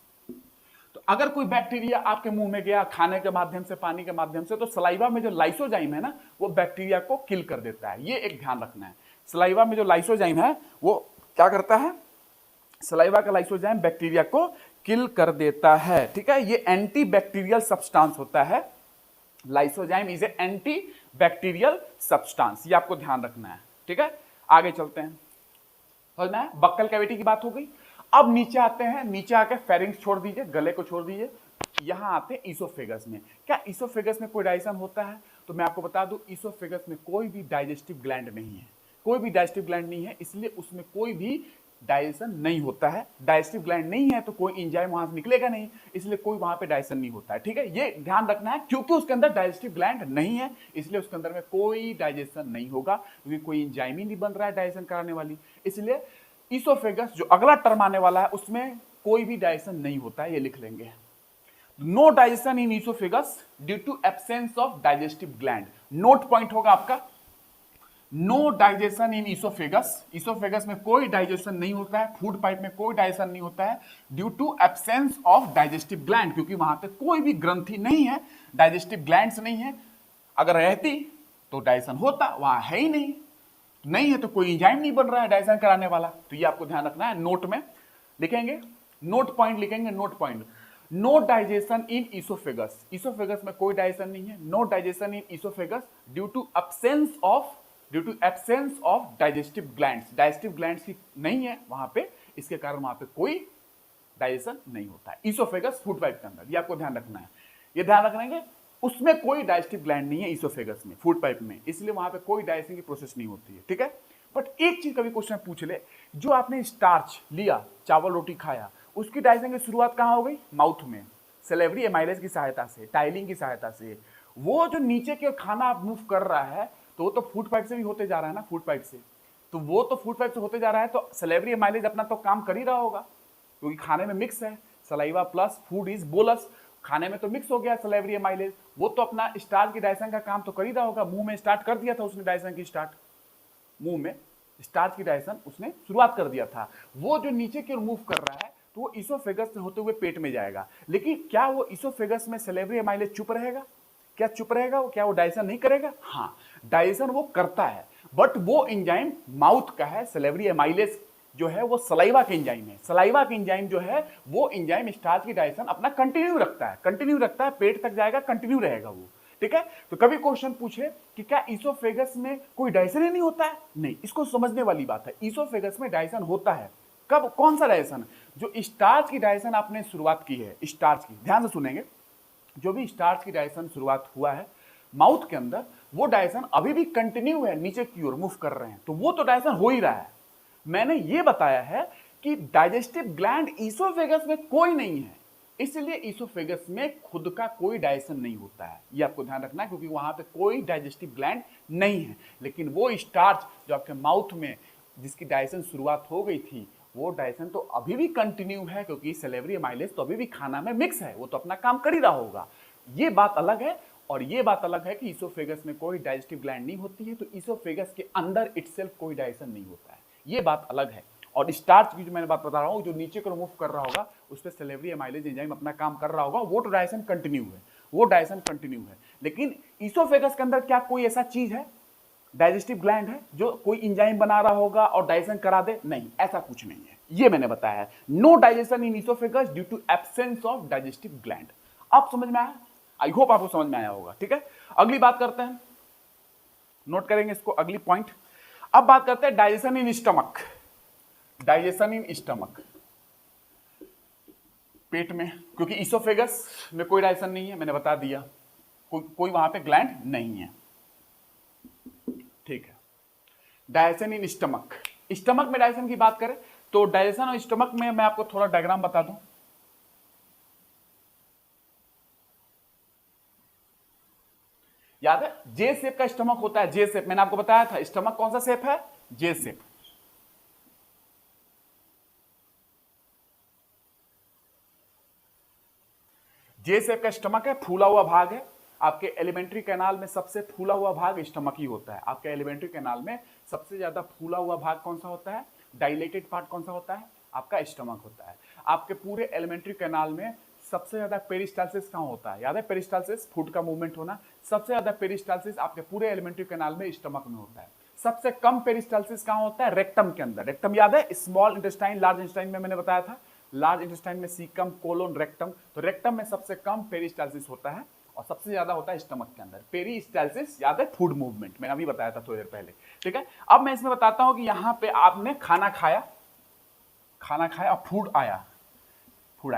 तो अगर कोई बैक्टीरिया आपके मुंह में गया खाने के माध्यम से, पानी के माध्यम से, तो सलाइवा में जो लाइसोजाइम है ना वो बैक्टीरिया को किल कर देता है। ये एक ध्यान रखना है, सलाइवा में जो लाइसोजाइम है वो क्या करता है? सलाइवा का लाइसोजाइम बैक्टीरिया को किल कर देता है। ठीक है, ये एंटी बैक्टीरियल सब्सटेंस होता है, lysozyme is a anti bacterial substance, ये आपको ध्यान रखना है। ठीक है, आगे चलते हैं। समझना है? बक्कल कैविटी की बात हो गई। अब नीचे आते हैं, नीचे आके फेरिंक्स छोड़ दीजिए, गले को छोड़ दीजिए, यहां आते हैं ईसोफेगस में। क्या ईसोफेगस में कोई डाइजेशन होता है? तो मैं आपको बता दूं, ईसोफेगस में कोई भी डाइजेस्टिव ग्लैंड नहीं है, कोई भी डाइजेस्टिव ग्लैंड नहीं है, इसलिए उसमें कोई भी डाइजेशन नहीं होता है। डाइजेस्टिव ग्लैंड नहीं है तो कोई एंजाइम वहां से निकलेगा नहीं, इसलिए कोई वहां पे डाइजेशन नहीं होता है। ठीक है, ये ध्यान रखना है, क्योंकि उसके अंदर डाइजेस्टिव ग्लैंड नहीं है, इसलिए उसके अंदर में कोई डाइजेशन नहीं होगा, क्योंकि कोई एंजाइम ही नहीं बन रहा है डाइजेशन कराने वाली। इसलिए ईसोफेगस जो अगला टर्म आने वाला है उसमें कोई भी डाइजेशन नहीं होता है, ये लिख लेंगे। No digestion in oesophagus due to absence of digestive gland. Note point होगा आपका, no digestion in oesophagus. Oesophagus में कोई डाइजेशन नहीं होता है, फूड पाइप में कोई डाइजेशन नहीं होता है due to absence of digestive gland, क्योंकि वहां पे कोई भी ग्रंथि नहीं है, डाइजेस्टिव ग्लैंड्स नहीं है। अगर रहती तो डाइजेशन होता, वहां है ही नहीं, नहीं है तो कोई एंजाइम नहीं बन रहा है डाइजेशन कराने वाला। तो ये आपको ध्यान रखना है, नोट में लिखेंगे, नोट पॉइंट लिखेंगे, note point. No digestion in oesophagus, oesophagus में कोई डाइजेशन नहीं है। No digestion in oesophagus due to absence of digestive glands, digestive glands की नहीं है वहां पे, इसके कारण वहां पे कोई डाइजेशन नहीं होता है ईसोफेगस फूड पाइप के अंदर। ये आपको ध्यान रखना है, ये ध्यान रखना है उसमें कोई डाइजेस्टिव ग्लैंड नहीं है ईसोफेगस में, फूड पाइप में, इसलिए वहां पे कोई डाइजेशन की प्रोसेस नहीं होती है, ठीक है। बट एक चीज कभी क्वेश्चन पूछ ले, जो आपने स्टार्च लिया, चावल रोटी खाया, उसकी डाइजेशन की शुरुआत कहां हो गई? माउथ में, सैलिवरी एमाइलेज की सहायता से, टाइलिंग की सहायता से। वो जो नीचे के खाना आप मूव कर रहा है तो वो तो फूड पाइप से भी होते जा रहा है ना, फूड पाइप से, तो वो तो फूड पाइप से होते जा रहा है, तो सैलिवरी एमाइलेज अपना तो काम कर ही रहा होगा, क्योंकि खाने में मिक्स है, saliva plus food is bolus, खाने में तो मिक्स हो गया सैलिवरी एमाइलेज, वो तो अपना स्टार्च की डाइजेशन का काम तो कर ही रहा होगा। मुंह में स्टार्ट कर दिया था उसने डाइजेशन की स्टार्ट, मुंह में स्टार्च की डाइजेशन उसने शुरुआत कर दिया था। वो जो नीचे की ओर मूव कर रहा है तो वो ईसोफेगस से होते हुए पेट में जाएगा, लेकिन क्या वो ईसोफेगस में सैलिवरी एमाइलेज चुप रहेगा? क्या चुप रहेगा वो? क्या वो डाइजेशन नहीं करेगा? हाँ, डाइजेशन वो करता है, बट वो एंजाइम माउथ का है। सैलिवरी एमाइलेज जो है वो सलाइवा के एंजाइम है, सलाइवा के एंजाइम जो है वो एंजाइम स्टार्च की डाइजेशन अपना कंटिन्यू रखता है, पेट तक जाएगा, कंटिन्यू रहेगा वो, ठीक है। तो कभी क्वेश्चन पूछे कि क्या ईसोफेगस में कोई डाइजेशन ही नहीं होता है? नहीं, इसको समझने वाली बात है, ईसोफेगस में डाइजेशन होता है। कब? कौन सा डाइजेशन? जो स्टार्च की डाइजेशन आपने शुरुआत की है, स्टार्च की, ध्यान से सुनेंगे, जो भी स्टार्च की डाइजेशन शुरुआत हुआ है माउथ के अंदर, वो डाइजेशन अभी भी कंटिन्यू है, नीचे की ओर मूव कर रहे हैं, तो वो तो डाइजेशन हो ही रहा है। मैंने ये बताया है कि डाइजेस्टिव ग्लैंड ईसोफेगस में कोई नहीं है, इसलिए ईसोफेगस में खुद का कोई डाइजेशन नहीं होता है, ये आपको ध्यान रखना है, क्योंकि वहां पे कोई डाइजेस्टिव ग्लैंड नहीं है। लेकिन वो स्टार्च जो आपके माउथ में जिसकी डाइजेशन शुरुआत हो गई थी, वो डाइजेशन तो अभी भी कंटिन्यू है, क्योंकि सैलिवरी एमाइलेज तो अभी भी खाना में मिक्स है, वो तो अपना काम कर ही रहा होगा। ये बात अलग है, और ये बात अलग है कि ईसोफेगस में कोई डाइजेस्टिव ग्लैंड नहीं होती है, तो ईसोफेगस के अंदर इटसेल्फ कोई डाइजेशन नहीं होता है, ये बात अलग है। और स्टार्च की जो मैंने बात बता रहा हूं, जो नीचे को मूव कर रहा होगा, उस पर सैलिवरी एमाइलेज एंजाइम अपना काम कर रहा होगा, वो तो डाइजेशन कंटिन्यू है, वो डाइजेशन कंटिन्यू है। लेकिन ईसोफेगस के अंदर क्या कोई ऐसा चीज है, डाइजेस्टिव ग्लैंड है जो कोई एंजाइम बना रहा होगा और डाइजेशन करा दे? नहीं, ऐसा कुछ नहीं है, ये मैंने बताया है। No digestion in oesophagus due to absence of digestive gland. अब समझ में आया? आई होप आपको समझ में आया होगा, ठीक है। अगली बात करते हैं, नोट करेंगे इसको, अगली पॉइंट। अब बात करते हैं digestion in stomach. Digestion in stomach, पेट में, क्योंकि ईसोफेगस में कोई डाइजेशन नहीं है, मैंने बता दिया, कोई वहां पे ग्लैंड नहीं है, ठीक है। डाइजेशन इन स्टमक, स्टमक में डाइजेशन की बात करें तो डाइजेशन और स्टमक में मैं आपको थोड़ा डायग्राम बता दूं। याद है, जे शेप का स्टमक होता है, जे शेप, मैंने आपको बताया था स्टमक कौन सा शेप है, जे शेप। जे शेप का स्टमक है, फूला हुआ भाग है। आपके एलिमेंट्री कैनाल में सबसे फूला हुआ भाग स्टमक ही होता है। आपके एलिमेंट्री कैनाल में सबसे ज्यादा फूला हुआ भाग कौन सा होता है, डायलेटेड पार्ट कौन सा होता है, आपका स्टमक होता है। आपके पूरे एलिमेंट्री कैनाल में सबसे ज्यादा पेरिस्टालसिस कहां होता है, याद है पेरिस्टालसिस, फूड का मूवमेंट होना, सबसे ज्यादा पेरिस्टालसिस आपके पूरे एलिमेंट्री कैनाल में स्टमक में होता है। सबसे कम पेरिस्टालसिस कहां होता है, रेक्टम के अंदर। रेक्टम याद है, स्मॉल इंटेस्टाइन लार्ज इंटेस्टाइन में मैंने बताया था, लार्ज इंटेस्टाइन में सीकम, कोलोन, रेक्टम, तो रेक्टम में सबसे कम पेरिस्टालसिस होता है और सबसे ज्यादा होता है स्टमक के अंदर। पेरिस्टालसिस याद है, फूड मूवमेंट, मैंने अभी बताया था थोड़ी देर पहले, ठीक है। अब मैं इसमें बताता हूं कि यहां पे आपने खाना खाया और फूड आया,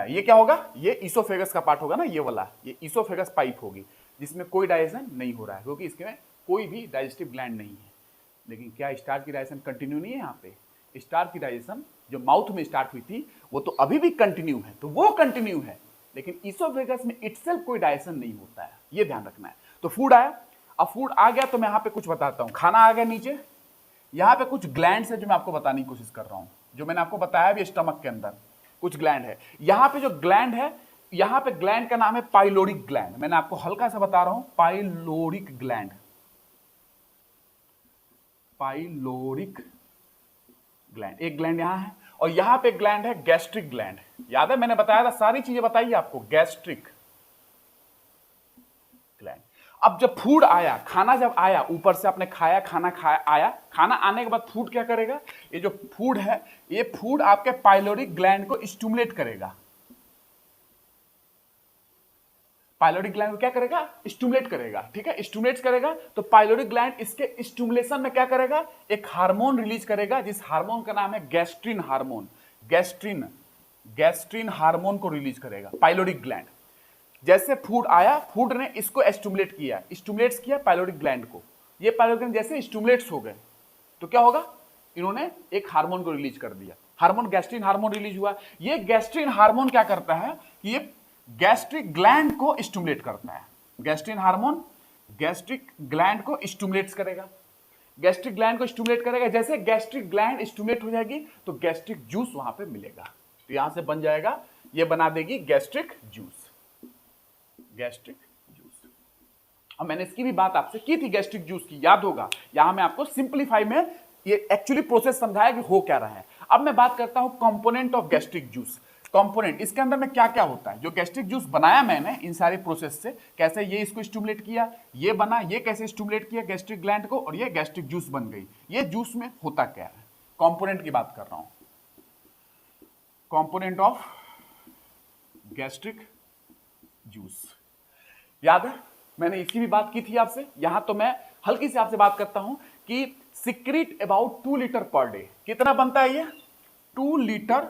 ये क्या होगा, ये ईसोफेगस का पार्ट होगा ना, ये वाला, ये ईसोफेगस पाइप होगी जिसमें कोई डाइजेशन नहीं हो रहा है, क्योंकि इसमें कोई भी डाइजेस्टिव ग्लैंड नहीं है। लेकिन क्या स्टार्च की डाइजेशन कंटिन्यू नहीं है? यहाँ पे स्टार्च की डाइजेशन जो माउथ में स्टार्ट हुई थी वो तो अभी भी कंटिन्यू है, तो वो कंटिन्यू है, लेकिन ईसोफेगस में इटसेल्फ कोई डाइजेशन नहीं होता है, ये ध्यान रखना है। तो फूड आया, अब फूड आ गया तो मैं यहाँ पे कुछ बताता हूँ। खाना आ गया नीचे, यहाँ पे कुछ ग्लैंड्स है जो मैं आपको बताने की कोशिश कर रहा हूँ, जो मैंने आपको बताया भी, स्टमक के अंदर कुछ ग्लैंड है। यहां पे जो ग्लैंड है, यहां पे ग्लैंड का नाम है पाइलोरिक ग्लैंड। मैंने आपको हल्का सा बता रहा हूं, पाइलोरिक ग्लैंड, पाइलोरिक ग्लैंड, एक ग्लैंड यहां है, और यहां पे ग्लैंड है गैस्ट्रिक ग्लैंड। याद है मैंने बताया था, सारी चीजें बताइए आपको, गैस्ट्रिक ग्लैंड। अब जब फूड आया, खाना जब आया, ऊपर से आपने खाया, खाना खाया आया, खाना आने के बाद फूड क्या करेगा, ये जो फूड है, ये फूड आपके पाइलोरिक ग्लैंड को स्टिमुलेट करेगा। पाइलोरिक ग्लैंड को क्या करेगा, स्टिमुलेट करेगा, ठीक है, स्टिमुलेट करेगा। तो पाइलोरिक ग्लैंड इसके स्टिमुलेशन में क्या करेगा, एक हार्मोन रिलीज करेगा, जिस हार्मोन का नाम है gastrin hormone. Gastrin, gastrin hormone को रिलीज करेगा पाइलोरिक ग्लैंड। जैसे फूड आया, फूड ने इसको स्टिमुलेट किया, स्टिमुलेट्स किया पाइलोरिक ग्लैंड को। ये पाइलोरिक ग्लैंड जैसे स्टिमुलेट्स हो गए तो क्या होगा, इन्होंने एक हार्मोन को रिलीज कर दिया, हार्मोन गैस्ट्रिन हार्मोन रिलीज हुआ। ये गैस्ट्रिन हार्मोन क्या करता है कि ये गैस्ट्रिक ग्लैंड को स्टिमुलेट करता है। गैस्ट्रिन हार्मोन गैस्ट्रिक ग्लैंड को स्टिमुलेट करेगा, गैस्ट्रिक ग्लैंड को स्टिमुलेट करेगा। जैसे गैस्ट्रिक ग्लैंड स्टिमुलेट हो जाएगी तो गैस्ट्रिक जूस वहां पे मिलेगा, तो यहां से बन जाएगा, ये बना देगी गैस्ट्रिक जूस, गैस्ट्रिक जूस। अब मैंने इसकी भी बात आपसे की थी गैस्ट्रिक जूस की, याद होगा। यहां मैं आपको सिंपलीफाई में ये एक्चुअली प्रोसेस समझाया कि हो क्या रहा है। अब मैं बात करता हूं component of gastric juice. Component, इसके अंदर में क्या क्या होता है, जो गैस्ट्रिक जूस बनाया मैंने इन सारे प्रोसेस से, कैसे ये इसको स्टिमुलेट किया, ये बना, ये कैसे स्टिमुलेट किया गैस्ट्रिक ग्लैंड को, और ये गैस्ट्रिक जूस बन गई। ये जूस में होता क्या है, कंपोनेंट की बात कर रहा हूं, कंपोनेंट ऑफ गैस्ट्रिक जूस। याद है मैंने इसकी भी बात की थी आपसे। यहां तो मैं हल्की से आपसे बात करता हूं कि secrete about 2 litre per day. कितना बनता है ये, 2 litre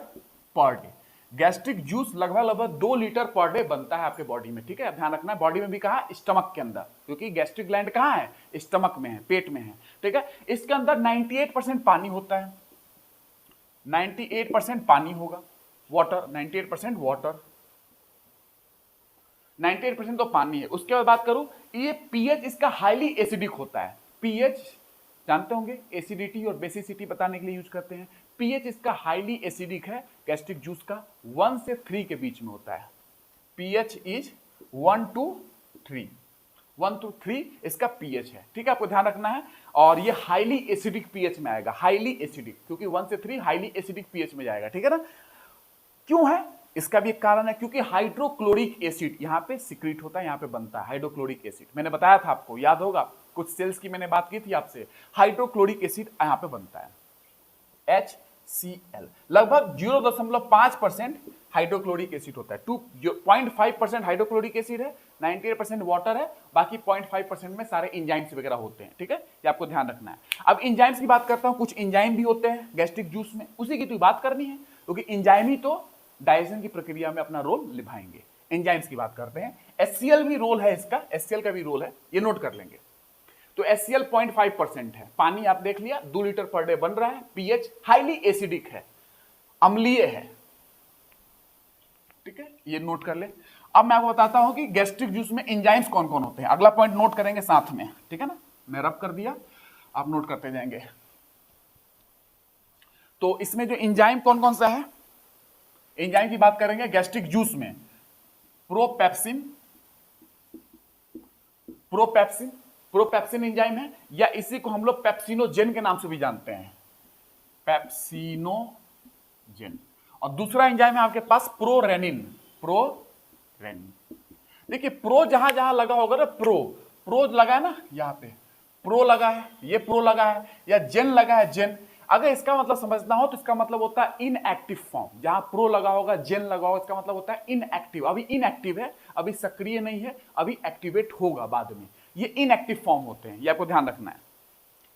per day. Gastric juice लगभग 2 लीटर पर डे बनता है आपके बॉडी में, ठीक है। ध्यान रखना है, बॉडी में भी कहा, स्टमक के अंदर, क्योंकि गैस्ट्रिक ग्लैंड कहां है, स्टमक में है, पेट में है, ठीक है। इसके अंदर 98% पानी होता है, 98% पानी होगा, वाटर, 98% वाटर, 98% तो पानी है। उसके बाद बात करूं, ये पीएच इसका हाईली एसिडिक होता है। पीएच जानते होंगे, एसिडिटी और बेसिसिटी बताने के लिए यूज करते हैं। पीएच इसका हाईली एसिडिक है गैस्ट्रिक जूस का, 1 से 3 के बीच में होता है। पीएच इज 1 to 3, 1 to 3 इसका पीएच है, ठीक है, आपको ध्यान रखना है। और ये हाईली एसिडिक पीएच में आएगा, हाईली एसिडिक, क्योंकि 1 से 3 हाईली एसिडिक पीएच में जाएगा, ठीक है ना। क्यों है, इसका भी एक कारण है, क्योंकि हाइड्रोक्लोरिक एसिड यहाँ पे सिक्रीट होता है, यहाँ पे बनता है हाइड्रोक्लोरिक एसिड। मैंने बताया था आपको, याद होगा, कुछ सेल्स की मैंने बात की थी आपसे, हाइड्रोक्लोरिक एसिड यहाँ पे बनता है, HCl। लगभग 0.5% हाइड्रोक्लोरिक एसिड होता है, 2.5% हाइड्रोक्लोरिक एसिड है, 98% वाटर है, बाकी 0.5% में सारे इंजाइम्स वगैरह होते हैं, ठीक है, ये आपको ध्यान रखना है। अब इंजाइम्स की बात करता हूं, कुछ इंजाइम भी होते हैं गैस्ट्रिक जूस में, उसी की तो बात करनी है, क्योंकि इंजाइम ही तो डाइजेशन की प्रक्रिया में अपना रोल निभाएंगे। एंजाइम्स की बात करते हैं, HCl भी रोल है इसका, HCl का भी रोल है, ये नोट कर लेंगे। तो HCl 0.5% है, पानी आप देख लिया, 2 लीटर पर डे बन रहा है, पीएच हाईली एसिडिक है, अम्लीय है, ठीक है, ये नोट कर ले। अब मैं आपको बताता हूं कि गैस्ट्रिक जूस में एंजाइम्स कौन कौन होते हैं, अगला पॉइंट नोट करेंगे साथ में, ठीक है ना। मैं रब कर दिया, आप नोट करते जाएंगे। तो इसमें जो एंजाइम कौन कौन सा है, एंजाइम की बात करेंगे गैस्ट्रिक जूस में, प्रोपेप्सिन, प्रोपेप्सिन, प्रोपेप्सिन एंजाइम है, या इसी को हम लोग पेप्सिनोजेन के नाम से भी जानते हैं, पेप्सिनोजेन। और दूसरा एंजाइम है आपके पास प्रोरेनिन, प्रोरेनिन। देखिए प्रो जहां जहां लगा होगा ना, प्रो लगा है ना, यहां पे प्रो लगा है, ये प्रो लगा है, या जेन लगा है, जेन। अगर इसका मतलब समझना हो तो इसका मतलब होता है इनएक्टिव फॉर्म। जहां प्रो लगा होगा, जेन लगा होगा, इसका मतलब होता है इनएक्टिव, अभी इनएक्टिव है, अभी सक्रिय नहीं है, अभी एक्टिवेट होगा बाद में। ये इनएक्टिव फॉर्म होते हैं, ये आपको ध्यान रखना है,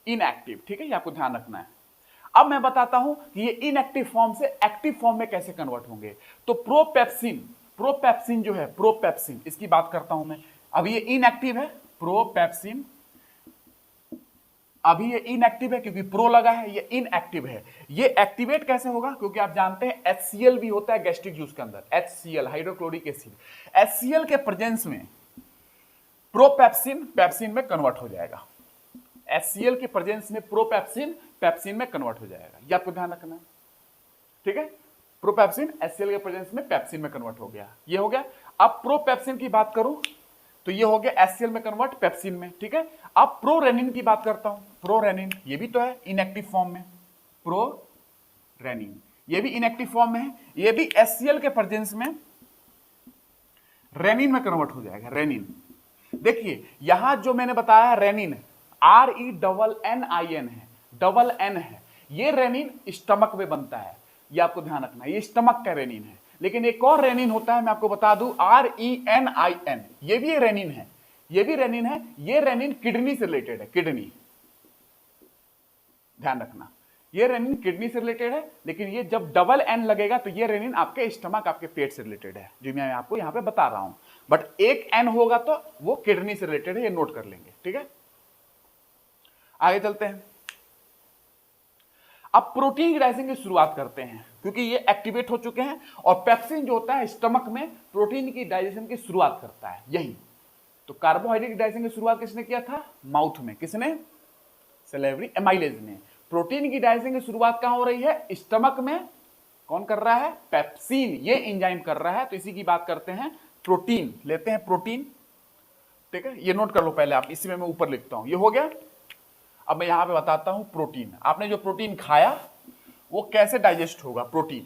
इनएक्टिव, ठीक है, ये आपको ध्यान रखना है। अब मैं बताता हूं कि ये इनएक्टिव फॉर्म से एक्टिव फॉर्म में कैसे कन्वर्ट होंगे। तो प्रोपेप्सिन, प्रोपेप्सिन जो है, प्रोपेप्सिन, इसकी बात करता हूं मैं। अभी ये इनएक्टिव है, प्रोपेप्सिन अभी ये इनएक्टिव है क्योंकि प्रो लगा है, ये इनएक्टिव है। ये एक्टिवेट कैसे होगा, क्योंकि आप जानते हैं HCl भी होता है गैस्ट्रिक जूस के अंदर, HCl हाइड्रोक्लोरिक एसिड। HCl के प्रेजेंस में प्रोपेप्सिन पेप्सिन में कन्वर्ट हो जाएगा, HCl के प्रेजेंस में प्रोपेप्सिन पेप्सिन में कन्वर्ट हो जाएगा, ये आपको ध्यान रखना है। ठीक है, प्रोपेप्सिन HCl के प्रेजेंस में पेप्सिन में कन्वर्ट हो गया, ये हो गया। अब प्रोपेप्सिन की बात करूं तो ये हो गया HCl में कन्वर्ट पेप्सिन में, ठीक है। अब प्रोरेनिन की बात करता हूं, प्रोरेनिन ये भी तो है इनएक्टिव फॉर्म में, प्रोरेनिन ये भी इनएक्टिव फॉर्म में है, ये भी HCl के प्रेजेंस में रेनिन में कन्वर्ट हो जाएगा, रेनिन। देखिए यहां जो मैंने बताया रेनिन RENNIN है, डबल एन है, ये रेनिन स्टमक में बनता है, ये आपको ध्यान रखना, ये स्टमक का रेनिन है। लेकिन एक और रेनिन होता है, मैं आपको बता दूं, RENIN, ये भी रेनिन है, ये भी रेनिन है, ये रेनिन किडनी से रिलेटेड है, किडनी, ध्यान रखना, ये रेनिन किडनी से रिलेटेड है। लेकिन ये जब डबल एन लगेगा तो ये रेनिन आपके स्टमक, आपके पेट से रिलेटेड है, जो मैं आपको यहां पे बता रहा हूं। बट एक एन होगा तो वो किडनी से रिलेटेड है, ये नोट कर लेंगे, ठीक है। आगे चलते हैं, अब प्रोटीन की डाइजेशन की शुरुआत करते हैं, क्योंकि ये एक्टिवेट हो चुके हैं और पेप्सिन जो होता है स्टमक में प्रोटीन की डाइजेशन की शुरुआत करता है, यही। तो कार्बोहाइड्रेट की डाइजेशन की शुरुआत किसने किया था? माउथ में, किसने? सैलिवरी एमाइलेज ने। प्रोटीन की डाइजेशन की शुरुआत कहां हो रही है? स्टमक में। कौन कर रहा है? पेप्सिन, ये एंजाइम कर रहा है। तो इसी की बात करते हैं, प्रोटीन लेते हैं, प्रोटीन, ठीक है। ये नोट कर लो पहले आप, इसी में मैं ऊपर लिखता हूं, ये हो गया। अब मैं यहां पे बताता हूं प्रोटीन, आपने जो प्रोटीन खाया वो कैसे डाइजेस्ट होगा, प्रोटीन।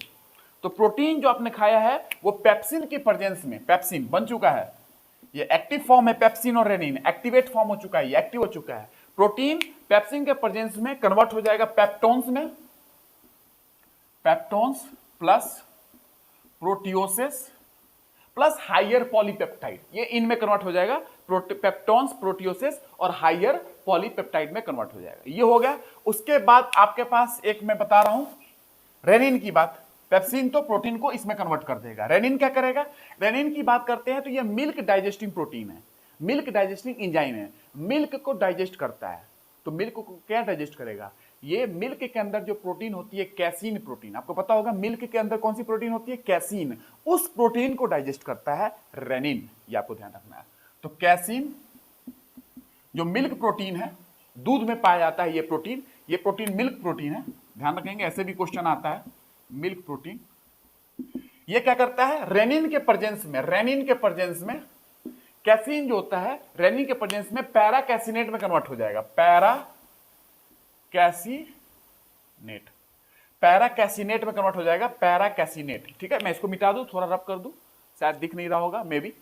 तो प्रोटीन जो आपने खाया है वो पेप्सिन के प्रेजेंस में, पेप्सिन बन चुका है, ये एक्टिव फॉर्म है, पेप्सिन और रेनिन एक्टिवेट फॉर्म हो चुका है, ये एक्टिव हो चुका है। प्रोटीन पेप्सिन के प्रेजेंस में कन्वर्ट हो जाएगा पेप्टोन्स में, peptones plus proteoses plus higher polypeptide, ये इनमें कन्वर्ट हो जाएगा, पेप्टोन्स, प्रोटियोसिस और हाइयर पॉलीपेप्टाइड में कन्वर्ट हो जाएगा, ये हो गया। उसके बाद आपके पास एक मैं बता रहा हूं रेनिन की बात। पेप्सिन तो प्रोटीन को इसमें कन्वर्ट कर देगा, रेनिन क्या करेगा? रेनिन की बात करते हैं तो ये मिल्क डाइजेस्टिंग प्रोटीन है, मिल्क डाइजेस्टिंग एंजाइम है, मिल्क को डाइजेस्ट करता है। तो मिल्क को क्या डाइजेस्ट करेगा? ये मिल्क के अंदर जो प्रोटीन होती है कैसीन प्रोटीन, आपको पता होगा मिल्क के अंदर कौन सी प्रोटीन होती है? कैसीन, उस प्रोटीन को डाइजेस्ट करता है रेनिन, ये आपको ध्यान रखना है। तो कैसीन जो मिल्क प्रोटीन है, दूध में पाया जाता है, ये प्रोटीन मिल्क प्रोटीन है, ध्यान रखेंगे, ऐसे भी क्वेश्चन आता है, मिल्क प्रोटीन। ये क्या करता है? रेनिन के प्रेजेंस में, रेनिन के प्रेजेंस में कैसीन जो होता है रेनिन के प्रेजेंस में पैरा कैसिनेट में कन्वर्ट हो जाएगा, पैरा कैसिनेट, पैरा कैसिनेट में कन्वर्ट हो जाएगा, पैरा कैसिनेट, ठीक है। मैं इसको मिटा दूं, थोड़ा रब कर दूं, शायद दिख नहीं रहा होगा मे बी।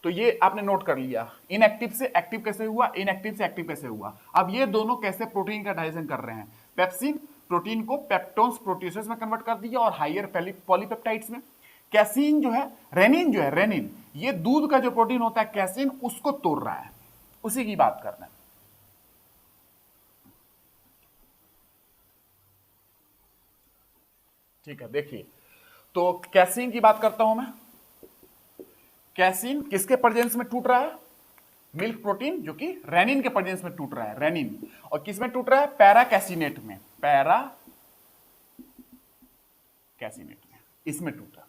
तो ये आपने नोट कर लिया, इनएक्टिव से एक्टिव कैसे हुआ, इनएक्टिव से एक्टिव कैसे हुआ। अब ये दोनों कैसे प्रोटीन का डाइजेशन कर रहे हैं? पेप्सिन प्रोटीन को पेप्टोन्स, प्रोटियोसिस में कन्वर्ट कर दिया और हाइयर पॉलीपेप्टाइड्स में। कैसीन जो है, रेनिन जो है, रेनिन ये दूध का जो प्रोटीन होता है कैसीन, उसको तोड़ रहा है, उसी की बात कर रहे हैं। ठीक है, देखिए तो कैसीन की बात करता हूं मैं। कैसीन किसके प्रेजेंस में टूट रहा है? मिल्क प्रोटीन जो कि रेनिन के प्रेजेंस में टूट रहा है, रेनिन। और किस में टूट रहा है? पैरा कैसिनेट में, पैरा कैसिनेट में, इसमें टूटा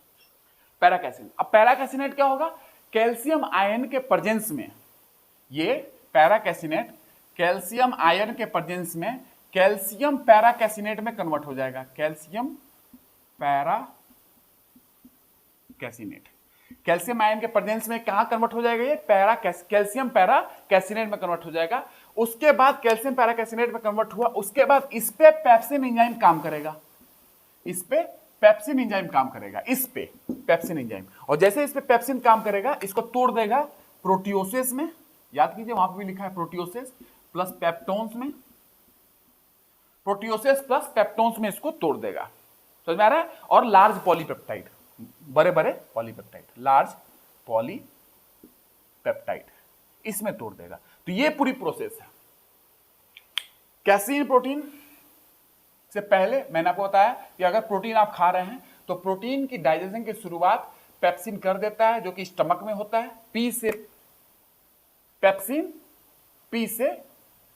पैरा कैसिनेट। अब पैरा कैसिनेट क्या होगा? कैल्शियम आयन के प्रेजेंस में, ये पैरा कैसिनेट कैल्शियम आयन के प्रेजेंस में कैल्शियम पैरा कैसिनेट में कन्वर्ट हो जाएगा, कैल्शियम पैरा कैसिनेट। कैल्शियम आयन के प्रेजेंस में कहां कन्वर्ट हो जाएगा? ये कैल्शियम पैरा कैसिनेट में कन्वर्ट हो जाएगा। उसके बाद कैल्शियम पैरा कैसिनेट में कन्वर्ट हुआ, उसके बाद इस पे पेप्सिन एंजाइम काम करेगा, इस पे पेप्सिन एंजाइम काम करेगा, इस पे पेप्सिन एंजाइम। और जैसे इस पे पेप्सिन काम करेगा, इसको तोड़ देगा प्रोटियोसिस में, याद कीजिए वहां पे भी लिखा है प्रोटियोसिस प्लस पेप्टोन्स में, प्रोटियोसिस प्लस पेप्टोन्स में इसको तोड़ देगा, समझ में आ रहा है। और लार्ज पॉलीपेप्टाइड, बड़े बड़े पॉलीपेप्टाइड, लार्ज पॉलीपेप्टाइड इसमें तोड़ देगा। तो ये पूरी प्रोसेस है। कैसीन प्रोटीन से पहले मैंने आपको बताया कि अगर प्रोटीन आप खा रहे हैं तो प्रोटीन की डाइजेशन की शुरुआत पेप्सिन कर देता है, जो कि स्टमक में होता है। पी से पेप्सिन, पी से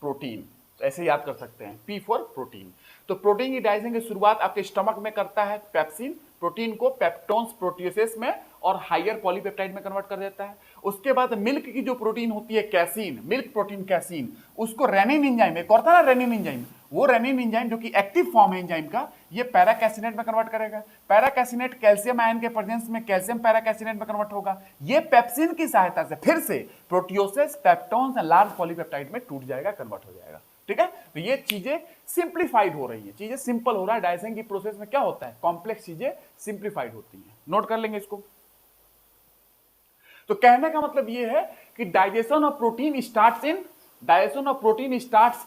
प्रोटीन, ऐसे याद कर सकते हैं, पी फॉर प्रोटीन। तो प्रोटीन की डाइजेशन की शुरुआत आपके स्टमक में करता है पेप्सिन, प्रोटीन को पेप्टोन्स, प्रोटियोसिस में और हाइयर पॉलीपेप्टाइड में कन्वर्ट कर देता है। उसके बाद मिल्क की जो प्रोटीन होती है कैसीन, मिल्क प्रोटीन कैसीन, उसको रेनिन एंजाइम, एक और था ना रेनिन एंजाइम, वो रेनिन एंजाइम जो कि एक्टिव फॉर्म है एंजाइम का, ये पैराकैसिनेट में कन्वर्ट करेगा। पैराकैसिनेट कैल्शियम आयन के प्रेजेंस में कैल्शियम पैराकैसिनेट में कन्वर्ट होगा। ये पेप्सिन की सहायता से फिर से प्रोटियोसेस, पेप्टोन्स एंड लार्ज पॉलीपेप्टाइड में टूट जाएगा, कन्वर्ट हो जाएगा। ठीक है, तो ये चीजें सिंप्लीफाइड हो रही है, चीजें सिंपल हो रहा है। डाइजेशन की प्रोसेस में क्या होता है, कॉम्प्लेक्स चीजें सिंप्लीफाइड होती हैं। नोट कर लेंगे इसको। तो कहने का मतलब ये है कि digestion of protein starts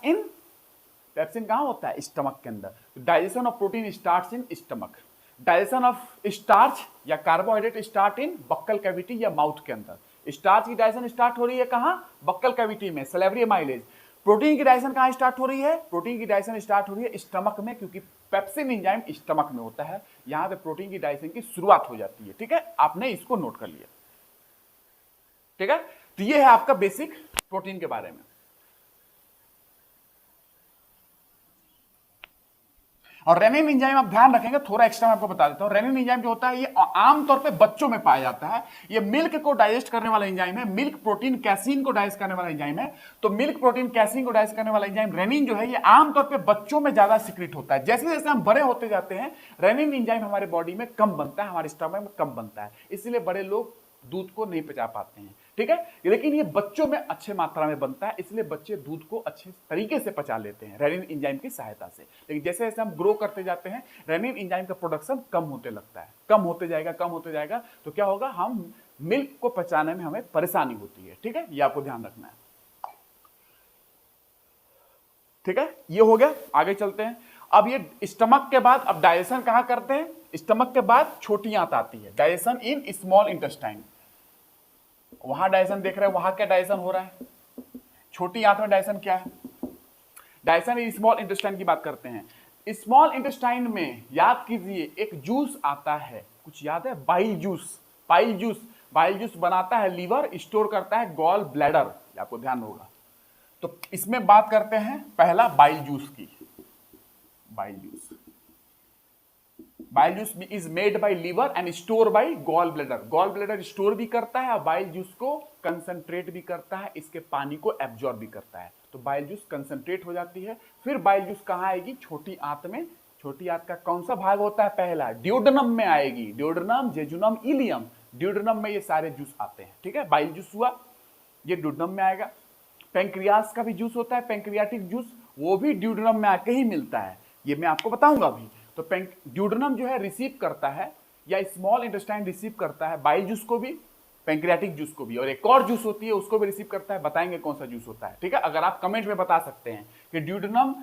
in pepsin कहां होता है, स्टमक के अंदर। Digestion of protein starts in stomach. Digestion of starch या carbohydrate start in buccal cavity या माउथ के अंदर। स्टार्च की डाइजेशन स्टार्ट हो रही है कहां, बक्कल कैविटी में, सलेवरी माइलेज। प्रोटीन की डाइजेशन कहां स्टार्ट हो रही है, प्रोटीन की डाइजेशन स्टार्ट हो रही है स्टमक में, क्योंकि पेप्सिन एंजाइम स्टमक में होता है। यहां पे प्रोटीन की डाइजेशन की शुरुआत हो जाती है। ठीक है, आपने इसको नोट कर लिया। ठीक है, तो ये है आपका बेसिक प्रोटीन के बारे में। और रेनिन एंजाइम आप ध्यान रखेंगे, थोड़ा एक्स्ट्रा मैं आपको बता देता हूं। रेनिन एंजाइम जो होता है ये आमतौर पे बच्चों में पाया जाता है। ये मिल्क को डाइजेस्ट करने वाला एंजाइम है, मिल्क प्रोटीन कैसीन को डाइजेस्ट करने वाला एंजाइम है। तो मिल्क प्रोटीन कैसीन को डाइजेस्ट करने वाला एंजाइम रेनिन जो है ये आमतौर पे बच्चों में ज्यादा सीक्रेट होता है। जैसे जैसे हम बड़े होते जाते हैं रेनिन एंजाइम हमारे बॉडी में कम बनता है, हमारे स्टमक में कम बनता है, इसलिए बड़े लोग दूध को नहीं पचा पाते हैं। ठीक है, लेकिन ये बच्चों में अच्छे मात्रा में बनता है, इसलिए बच्चे दूध को अच्छे तरीके से पचा लेते हैं रेनिन एंजाइम की सहायता से। लेकिन जैसे जैसे हम ग्रो करते जाते हैं रेनिन एंजाइम का प्रोडक्शन कम होते लगता है, कम होते जाएगा, तो क्या होगा, हम मिल्क को पचाने में हमें परेशानी होती है। ठीक है, ये आपको ध्यान रखना है। ठीक है, ये हो गया। आगे चलते हैं। अब ये स्टमक के बाद अब डाइजेशन कहां करते हैं, स्टमक के बाद छोटी आंत आती है, डाइजेशन इन स्मॉल इंटेस्टाइन। वहां डाइजेशन देख रहे हैं, वहां क्या डाइजेशन हो रहा है, छोटी आंत में डाइजेशन क्या है, डाइजेशन इन स्मॉल इंटेस्टाइन की बात करते हैं। स्मॉल इंटेस्टाइन में याद कीजिए एक जूस आता है, कुछ याद है, बाइल जूस। बाइल जूस बनाता है लीवर, स्टोर करता है गॉल ब्लैडर, आपको ध्यान होगा। तो इसमें बात करते हैं पहला बाइल जूस की। Bile juice is made by liver and store by gall bladder. Gall bladder store भी करता है और बाइल जूस को कंसंट्रेट भी करता है, इसके पानी को एब्जॉर्ब भी करता है। तो बाइल जूस कंसंट्रेट हो जाती है। फिर बाइल जूस कहां आएगी, छोटी आंत में। छोटी आंत का कौन सा भाग होता है, पहला ड्यूडेनम में आएगी, ड्यूडेनम, जेजुनम, इलियम। ड्यूडेनम में ये सारे जूस आते हैं। ठीक है, बाइल जूस हुआ, ये ड्यूडेनम में आएगा। पेंक्रियास का भी जूस होता है, पेंक्रियाटिक जूस, वो भी ड्यूडेनम में आके ही मिलता है, ये मैं आपको बताऊंगा अभी। तो ड्यूडेनम जो है रिसीव करता है, या स्मॉल इंटेस्टाइन रिसीव करता है बाइल जूस को भी, पेंक्रियाटिक जूस को भी, और एक और जूस होती है उसको भी रिसीव करता है। बताएंगे कौन सा जूस होता है। ठीक है, अगर आप कमेंट में बता सकते हैं कि ड्यूडेनम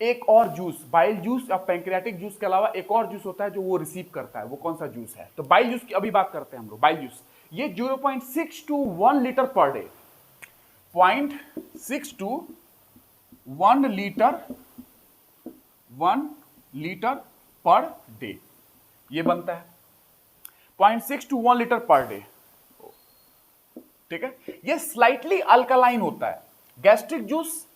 एक और जूस, बाइल जूस और पेंक्रियाटिक जूस के अलावा एक और जूस होता है जो वो रिसीव करता है, वो कौन सा जूस है। तो बाइल जूस की अभी बात करते हैं हम लोग। बाइल जूस ये 0.6 to 1 litre per day, 0.6 to 1 litre per day ये बनता है, 0.6 to 1 लीटर पर डे। ठीक है, ये स्लाइटली अल्कलाइन होता है। गैस्ट्रिक जूस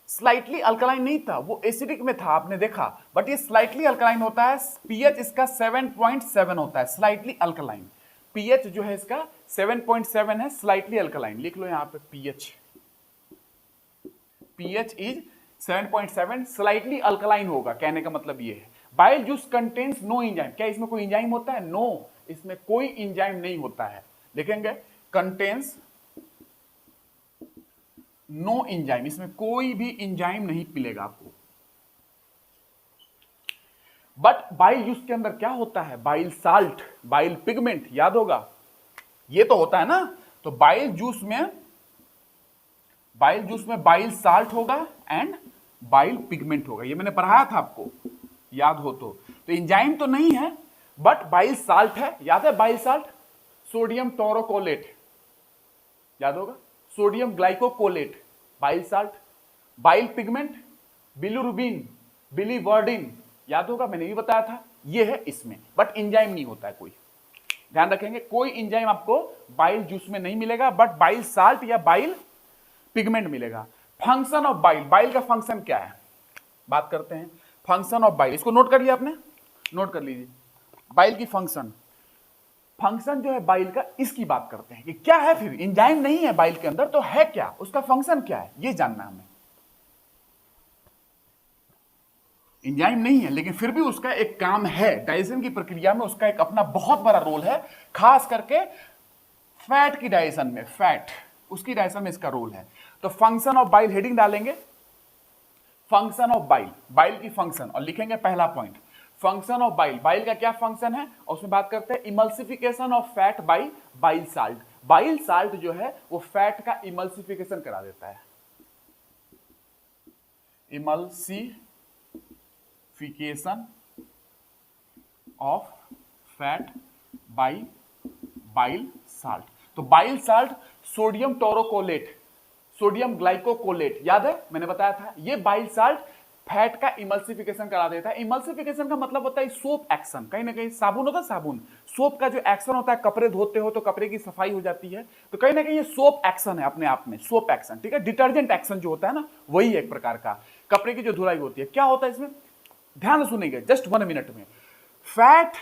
स्लाइटली अल्कलाइन नहीं था, वो एसिडिक में था, आपने देखा, बट ये स्लाइटली अल्कलाइन होता है। पीएच इसका 7.7 होता है, स्लाइटली अल्कलाइन। पीएच जो है इसका 7.7 है, स्लाइटली अल्कलाइन। लिख लो यहां पे पीएच इज 7.7, स्लाइटली अल्कलाइन होगा। कहने का मतलब ये है। Bile juice contains no enzyme. क्या इसमें कोई एंजाइम होता है, नो, इसमें कोई एंजाइम नहीं होता है। लिखेंगे कंटेन्स नो एंजाइम, इसमें कोई भी एंजाइम नहीं मिलेगा आपको। बट बाइल जूस के अंदर क्या होता है, बाइल साल्ट, बाइल पिगमेंट, याद होगा, ये तो होता है ना। तो बाइल जूस में बाइल साल्ट होगा एंड बाइल पिगमेंट होगा, ये मैंने पढ़ाया था आपको, याद हो तो एंजाइम तो नहीं है बट बाइल साल्ट है। याद है बाइल साल्ट, सोडियम टोरोकोलेट, याद होगा, sodium ग्लाइकोकोलेट, bile salt. Bile pigment bilirubin, biliverdin, याद होगा, मैंने भी बताया था, ये है इसमें, बट एंजाइम नहीं होता है कोई। ध्यान रखेंगे, कोई एंजाइम आपको बाइल जूस में नहीं मिलेगा, बट बाइल साल्ट या बाइल पिगमेंट मिलेगा। फंक्शन ऑफ बाइल, बाइल का फंक्शन क्या है, बात करते हैं। फंक्शन ऑफ बाइल, इसको नोट कर लिया आपने, नोट कर लीजिए। बाइल की फंक्शन जो है बाइल का, इसकी बात करते हैं कि क्या है। फिर एंजाइम नहीं है बाइल के अंदर तो है क्या, उसका फंक्शन क्या है, ये जानना हमें। एंजाइम नहीं है, लेकिन फिर भी उसका एक काम है, डाइजेशन की प्रक्रिया में उसका एक अपना बहुत बड़ा रोल है, खास करके फैट की डाइजेशन में, फैट उसकी डाइजेशन में इसका रोल है। तो फंक्शन ऑफ बाइल हेडिंग डालेंगे, फंक्शन ऑफ बाइल, बाइल की फंक्शन, और लिखेंगे पहला point function of bile, bile का क्या फंक्शन है, और उसमें बात करते हैं emulsification of fat by bile salt. Bile salt जो है वो फैट का इमल्सिफिकेशन करा देता है, emulsification of fat by bile salt. तो bile salt sodium taurocholate, sodium glycocholate, याद है मैंने बताया था, ये बाइल साल्ट फैट का इमल्सिफिकेशन करा देता है। इमल्सिफिकेशन का मतलब होता है सोप एक्शन, कहीं ना कहीं साबुन होता है, साबुन सोप का जो एक्शन होता है, कपड़े धोते हो तो कपड़े की सफाई हो जाती है, तो कहीं ना कहीं ये सोप एक्शन है अपने आप में, सोप एक्शन, ठीक है। डिटर्जेंट एक्शन जो होता है ना, वही एक प्रकार का कपड़े की जो धुलाई होती है। क्या होता है इसमें, ध्यान से सुनेंगे जस्ट 1 मिनट में। फैट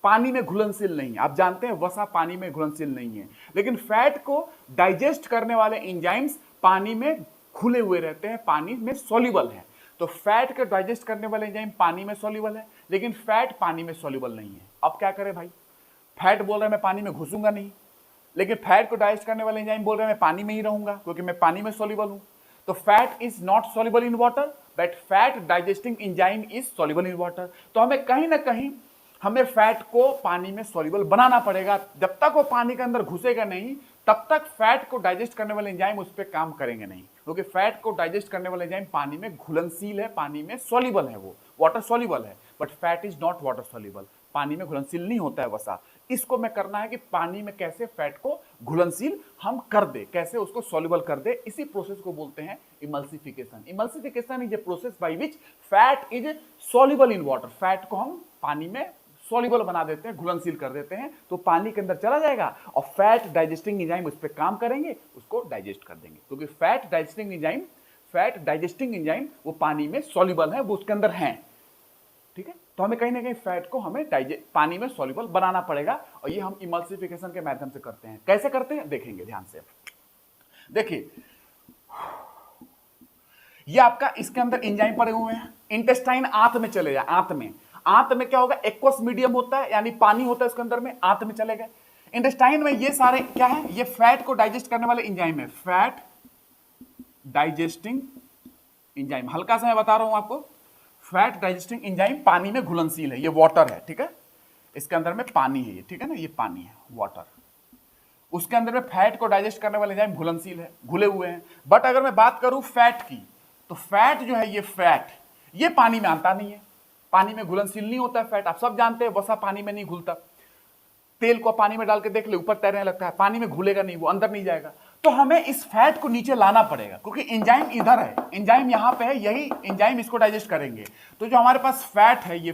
पानी में घुलनशील नहीं है, आप जानते हैं वसा पानी में घुलनशील नहीं है, लेकिन फैट को डाइजेस्ट करने वाले एंजाइम्स पानी में घुले हुए रहते हैं, पानी में सॉल्युबल है। तो फैट के डाइजेस्ट करने वाले एंजाइम पानी में सॉल्युबल है, लेकिन फैट पानी में सॉल्युबल नहीं है। अब क्या करें भाई, फैट बोल रहा है मैं पानी में घुसूंगा नहीं, लेकिन फैट को डाइजेस्ट करने वाले एंजाइम बोल रहे हैं मैं पानी में ही रहूंगा क्योंकि मैं पानी में सॉल्युबल हूं। तो fat is not soluble in water, but fat digesting enzyme is soluble in water. तो हमें कहीं ना कहीं हमें फैट को पानी में सॉल्युबल बनाना पड़ेगा। जब तक वो पानी के अंदर घुसेगा नहीं, तब तक फैट को डाइजेस्ट करने वाले एंजाइम उस पर काम करेंगे नहीं, क्योंकि फैट को डाइजेस्ट करने वाले एंजाइम पानी में घुलनशील है, पानी में सॉल्युबल है, वो वाटर सॉल्युबल है, but fat is not water soluble, पानी में घुलनशील नहीं होता है वसा। इसको मैं करना है कि पानी में कैसे फैट को घुलनशील हम कर दे, कैसे उसको सॉल्युबल कर दे, इसी प्रोसेस को बोलते हैं emulsification. Emulsification is a process by which fat is soluble in water, fat को हम पानी में सॉल्युबल बना देते हैं, घुलनशील कर देते हैं, तो पानी के अंदर चला जाएगा और फैट डाइजेस्टिंग एंजाइम उस पर काम करेंगे, उसको डाइजेस्ट कर देंगे, क्योंकि फैट डाइजेस्टिंग एंजाइम वो पानी में सॉल्युबल है, वो उसके अंदर हैं, ठीक है। तो हमें कहीं ना कहीं फैट को हमें पानी में सॉल्युबल बनाना पड़ेगा, और ये हम इमल्सिफिकेशन के माध्यम से करते हैं। कैसे करते हैं देखेंगे ध्यान से। देखिए ये आपका इसके अंदर एंजाइम पड़े हुए हैं, इंटेस्टाइन आंत में चले जाए, आंत में, आंत में क्या होगा, एक्वस मीडियम होता है, यानी पानी होता है उसके अंदर में, आंत में चले गए। इंटेस्टाइन में ये सारे क्या है, ये फैट को डाइजेस्ट करने वाले एंजाइम है, फैट डाइजेस्टिंग एंजाइम। हल्का सा मैं बता रहा हूं आपको, फैट डाइजेस्टिंग एंजाइम पानी में घुलनशील है, ये वाटर है, ठीक है, इसके अंदर में पानी है, ये ठीक है ना, ये पानी है वाटर, उसके अंदर में फैट को डाइजेस्ट करने वाले एंजाइम घुलनशील है, घुले हुए हैं। बट अगर मैं बात करूं फैट की, तो फैट जो है, ये फैट ये पानी में आता नहीं है, पानी में घुलनशील नहीं होता है फैट, आप सब जानते हैं वसा पानी में नहीं घुलता। तेल को पानी में डाल के देख ले, ऊपर तैरने लगता है, पानी में घुलेगा नहीं, वो अंदर नहीं जाएगा। तो हमें इस फैट को नीचे लाना पड़ेगा, क्योंकि एंजाइम इधर है, एंजाइम यहां पे है, यही एंजाइम इसको डाइजेस्ट करेंगे। तो जो हमारे पास फैट है, ये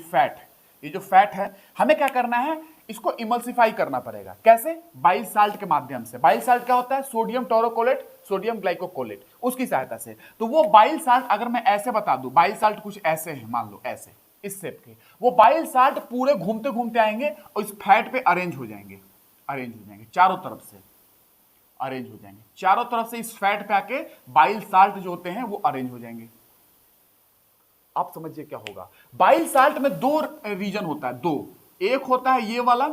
जो फैट है, हमें क्या करना है, इसको इमल्सिफाई करना पड़ेगा। कैसे, बाइल साल्ट के माध्यम से। बाइल साल्ट क्या होता है, सोडियम टोरोकोलेट, सोडियम ग्लाइकोकोलेट, उसकी सहायता से। तो वो बाइल साल्ट अगर मैं ऐसे बता दूं, बाइल साल्ट कुछ ऐसे है, मान लो ऐसे, इस शेप के, वो बाइल साल्ट पूरे घूमते घूमते आएंगे और इस फैट पे अरेंज हो जाएंगे, चारों तरफ से अरेंज हो जाएंगे, चारों तरफ से इस फैट पे आके बाइल साल्ट जो होते हैं वो अरेंज हो जाएंगे। आप समझिए क्या होगा। बाइल साल्ट में 2 रीजन होता है, 2, एक होता है ये वाला,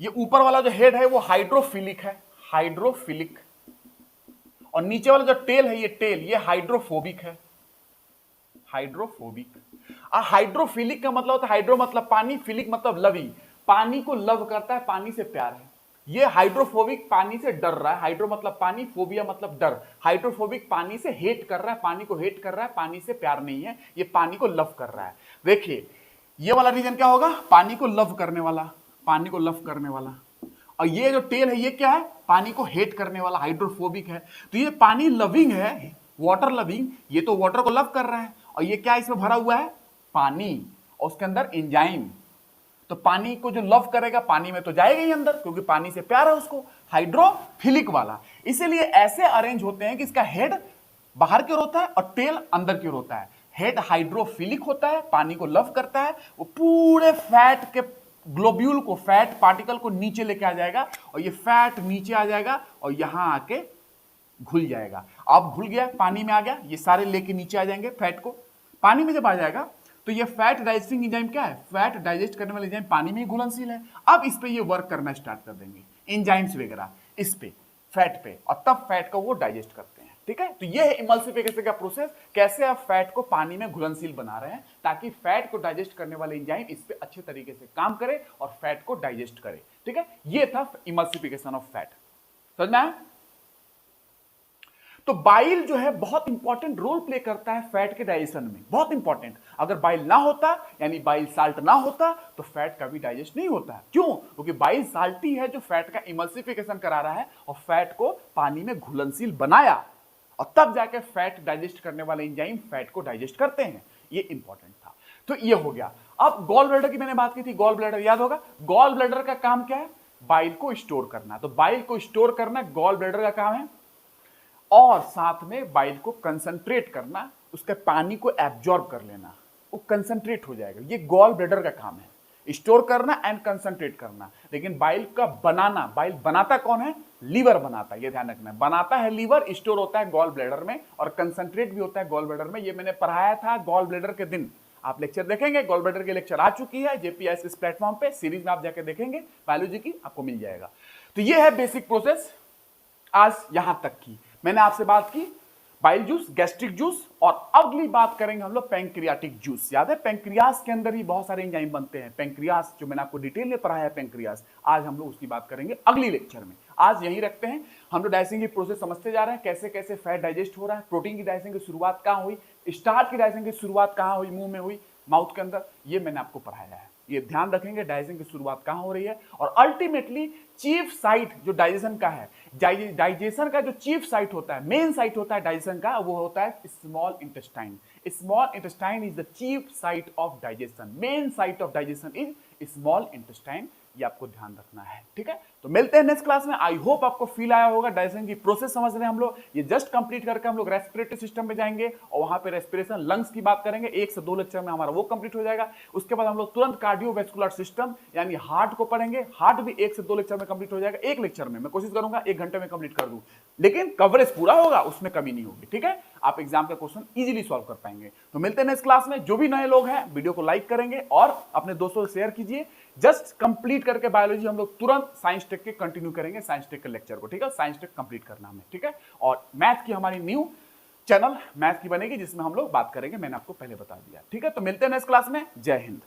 ये ऊपर वाला जो हेड है वो हाइड्रोफिलिक है, हाइड्रोफिलिक, और नीचे वाला जो टेल है, ये टेल, ये हाइड्रोफोबिक है, हाइड्रोफोबिक। हाइड्रोफिलिक का मतलब होता है, हाइड्रो मतलब पानी, फिलिक मतलब लविंग, पानी को लव करता है, पानी से प्यार है। ये हाइड्रोफोबिक पानी से डर रहा है, हाइड्रो मतलब पानी, फोबिया मतलब डर। हाइड्रोफोबिक पानी से हेट कर रहा है, पानी को हेट कर रहा है, पानी से प्यार नहीं है, ये पानी को लव कर रहा है। देखिए ये वाला रीजन क्या होगा, पानी को लव करने वाला, पानी को लव करने वाला। और ये जो टेल है, ये क्या है, पानी को हेट करने वाला, हाइड्रोफोबिक है। तो ये पानी लविंग है, वाटर लविंग, ये तो वाटर को लव कर रहा है, और ये क्या इसमें भरा हुआ है, पानी, और उसके अंदर एंजाइम। तो पानी को जो लव करेगा, पानी में तो जाएगा ही अंदर, क्योंकि पानी से प्यार है उसको, हाइड्रोफिलिक वाला। इसीलिए ऐसे अरेंज होते हैं कि इसका हेड बाहर की ओर होता है और टेल अंदर की ओर होता है। हेड हाइड्रोफिलिक होता है, पानी को लव करता है, वो पूरे फैट के ग्लोब्यूल को, फैट पार्टिकल को नीचे लेके आ जाएगा, और ये फैट नीचे आ जाएगा और यहां आके घुल जाएगा। अब घुल गया, पानी में आ गया, ये सारे लेके नीचे आ जाएंगे फैट को। पानी में जब आ जाएगा तो ये फैट डाइजेस्टिंग एंजाइम क्या है, फैट डाइजेस्ट करने वाले एंजाइम पानी में ही घुलनशील है। अब इस पे ये वर्क करना स्टार्ट कर देंगे, एंजाइम्स वगैरह इस पे फैट पे, और तब फैट को वो डाइजेस्ट करते हैं। ठीक है, तो ये है इमल्सिफिकेशन का प्रोसेस, कैसे आप फैट को पानी में घुलनशील बना रहे हैं ताकि फैट को डाइजेस्ट करने वाले एंजाइम इस पे अच्छे तरीके से काम करे और फैट को डाइजेस्ट करे। ठीक है, ये था इमल्सिफिकेशन ऑफ फैट। समझ में आया? तो बाइल जो है बहुत इंपॉर्टेंट रोल प्ले करता है फैट के डाइजेशन में, बहुत इंपॉर्टेंट। अगर बाइल ना होता, यानी बाइल साल्ट ना होता, तो फैट का भी डाइजेस्ट नहीं होता है। क्यों? क्योंकि बाइल साल्ट ही है जो फैट का इमल्सिफिकेशन करा रहा है और फैट को पानी में घुलनशील बनाया, और तब जाके फैट डाइजेस्ट करने वाले एंजाइम फैट को डाइजेस्ट करते हैं। ये इंपॉर्टेंट था। तो ये हो गया। अब गॉल ब्लैडर की मैंने बात की थी, गॉल ब्लैडर याद होगा। गॉल ब्लैडर का काम क्या है? बाइल को स्टोर करना। तो बाइल को स्टोर करना गॉल ब्लैडर का काम है, और साथ में बाइल को कंसंट्रेट करना, उसके पानी को एब्जॉर्ब कर लेना, वो कंसंट्रेट हो जाएगा। ये गॉल ब्लैडर का काम है, स्टोर करना एंड कंसंट्रेट करना। लेकिन बाइल का बनाना, बाइल बनाता कौन है? लीवर बनाता है, ये ध्यान रखना है। बनाता है लीवर, स्टोर होता है गॉल ब्लैडर में, और कंसंट्रेट भी होता है गॉल ब्लैडर में। ये मैंने पढ़ाया था गॉल ब्लैडर के दिन, आप लेक्चर देखेंगे, गॉल ब्लैडर के लेक्चर आ चुकी है जेपीएस इस प्लेटफॉर्म पे, सीरीज में आप जाके देखेंगे, बायोलॉजी की आपको मिल जाएगा। तो ये है बेसिक प्रोसेस। आज यहां तक की मैंने आपसे बात की बाइल जूस, गैस्ट्रिक जूस, और अगली बात करेंगे हम लोग पैंक्रियाटिक जूस। याद है, पैंक्रियास के अंदर ही बहुत सारे एंजाइम बनते हैं। पैंक्रियास जो मैंने आपको डिटेल में पढ़ाया है, पैंक्रियास, आज हम लोग उसकी बात करेंगे अगली लेक्चर में। आज यहीं रखते हैं। हम लोग डाइजेशन की प्रोसेस समझते जा रहे हैं, कैसे कैसे फैट डाइजेस्ट हो रहा है। प्रोटीन की डाइजेशन की शुरुआत कहाँ हुई, स्टार्च की डाइजेशन की शुरुआत कहाँ हुई, मुंह में हुई, माउथ के अंदर, ये मैंने आपको पढ़ाया है। ये ध्यान रखेंगे डाइजेशन की शुरुआत कहाँ हो रही है, और अल्टीमेटली चीफ साइट जो डाइजेशन का है, डाइजेशन का जो चीफ साइट होता है, मेन साइट होता है डाइजेशन का, वो होता है small intestine. Small intestine is the chief site of digestion, main site of digestion is small intestine. ये आपको ध्यान रखना है। ठीक है, तो मिलते हैं नेक्स्ट क्लास में। आई होप आपको फील आया होगा, डाइजेशन की प्रोसेस समझ रहे हैं हम लोग। ये जस्ट कंप्लीट करके हम लोग रेस्पिरेटरी सिस्टम में जाएंगे, और वहां पे रेस्पिरेशन लंग्स की बात करेंगे। 1 से 2 लेक्चर में हमारा वो कंप्लीट हो जाएगा। उसके बाद हम लोग तुरंत कार्डियोवैस्कुलर सिस्टम यानी हार्ट को पढ़ेंगे। हार्ट भी 1 से 2 लेक्चर में कंप्लीट हो जाएगा। एक लेक्चर में मैं कोशिश करूंगा 1 घंटे में कंप्लीट कर दूं, लेकिन कवरेज पूरा होगा, उसमें कमी नहीं होगी। ठीक है, आप एग्जाम का क्वेश्चन इजीली सॉल्व कर पाएंगे। तो मिलते हैं नेक्स्ट क्लास में। जो भी नए लोग हैं वीडियो को लाइक करेंगे और अपने दोस्तों से शेयर कीजिए। जस्ट कंप्लीट करके बायोलॉजी हम लोग तुरंत साइंस टेक के कंटिन्यू करेंगे, साइंस टेक के लेक्चर को। ठीक है, साइंस टेक कंप्लीट करना हमें। ठीक है, और मैथ की हमारी न्यू चैनल मैथ की बनेगी, जिसमें हम लोग बात करेंगे, मैंने आपको पहले बता दिया। ठीक है, तो मिलते हैं नेक्स्ट क्लास में। जय हिंद।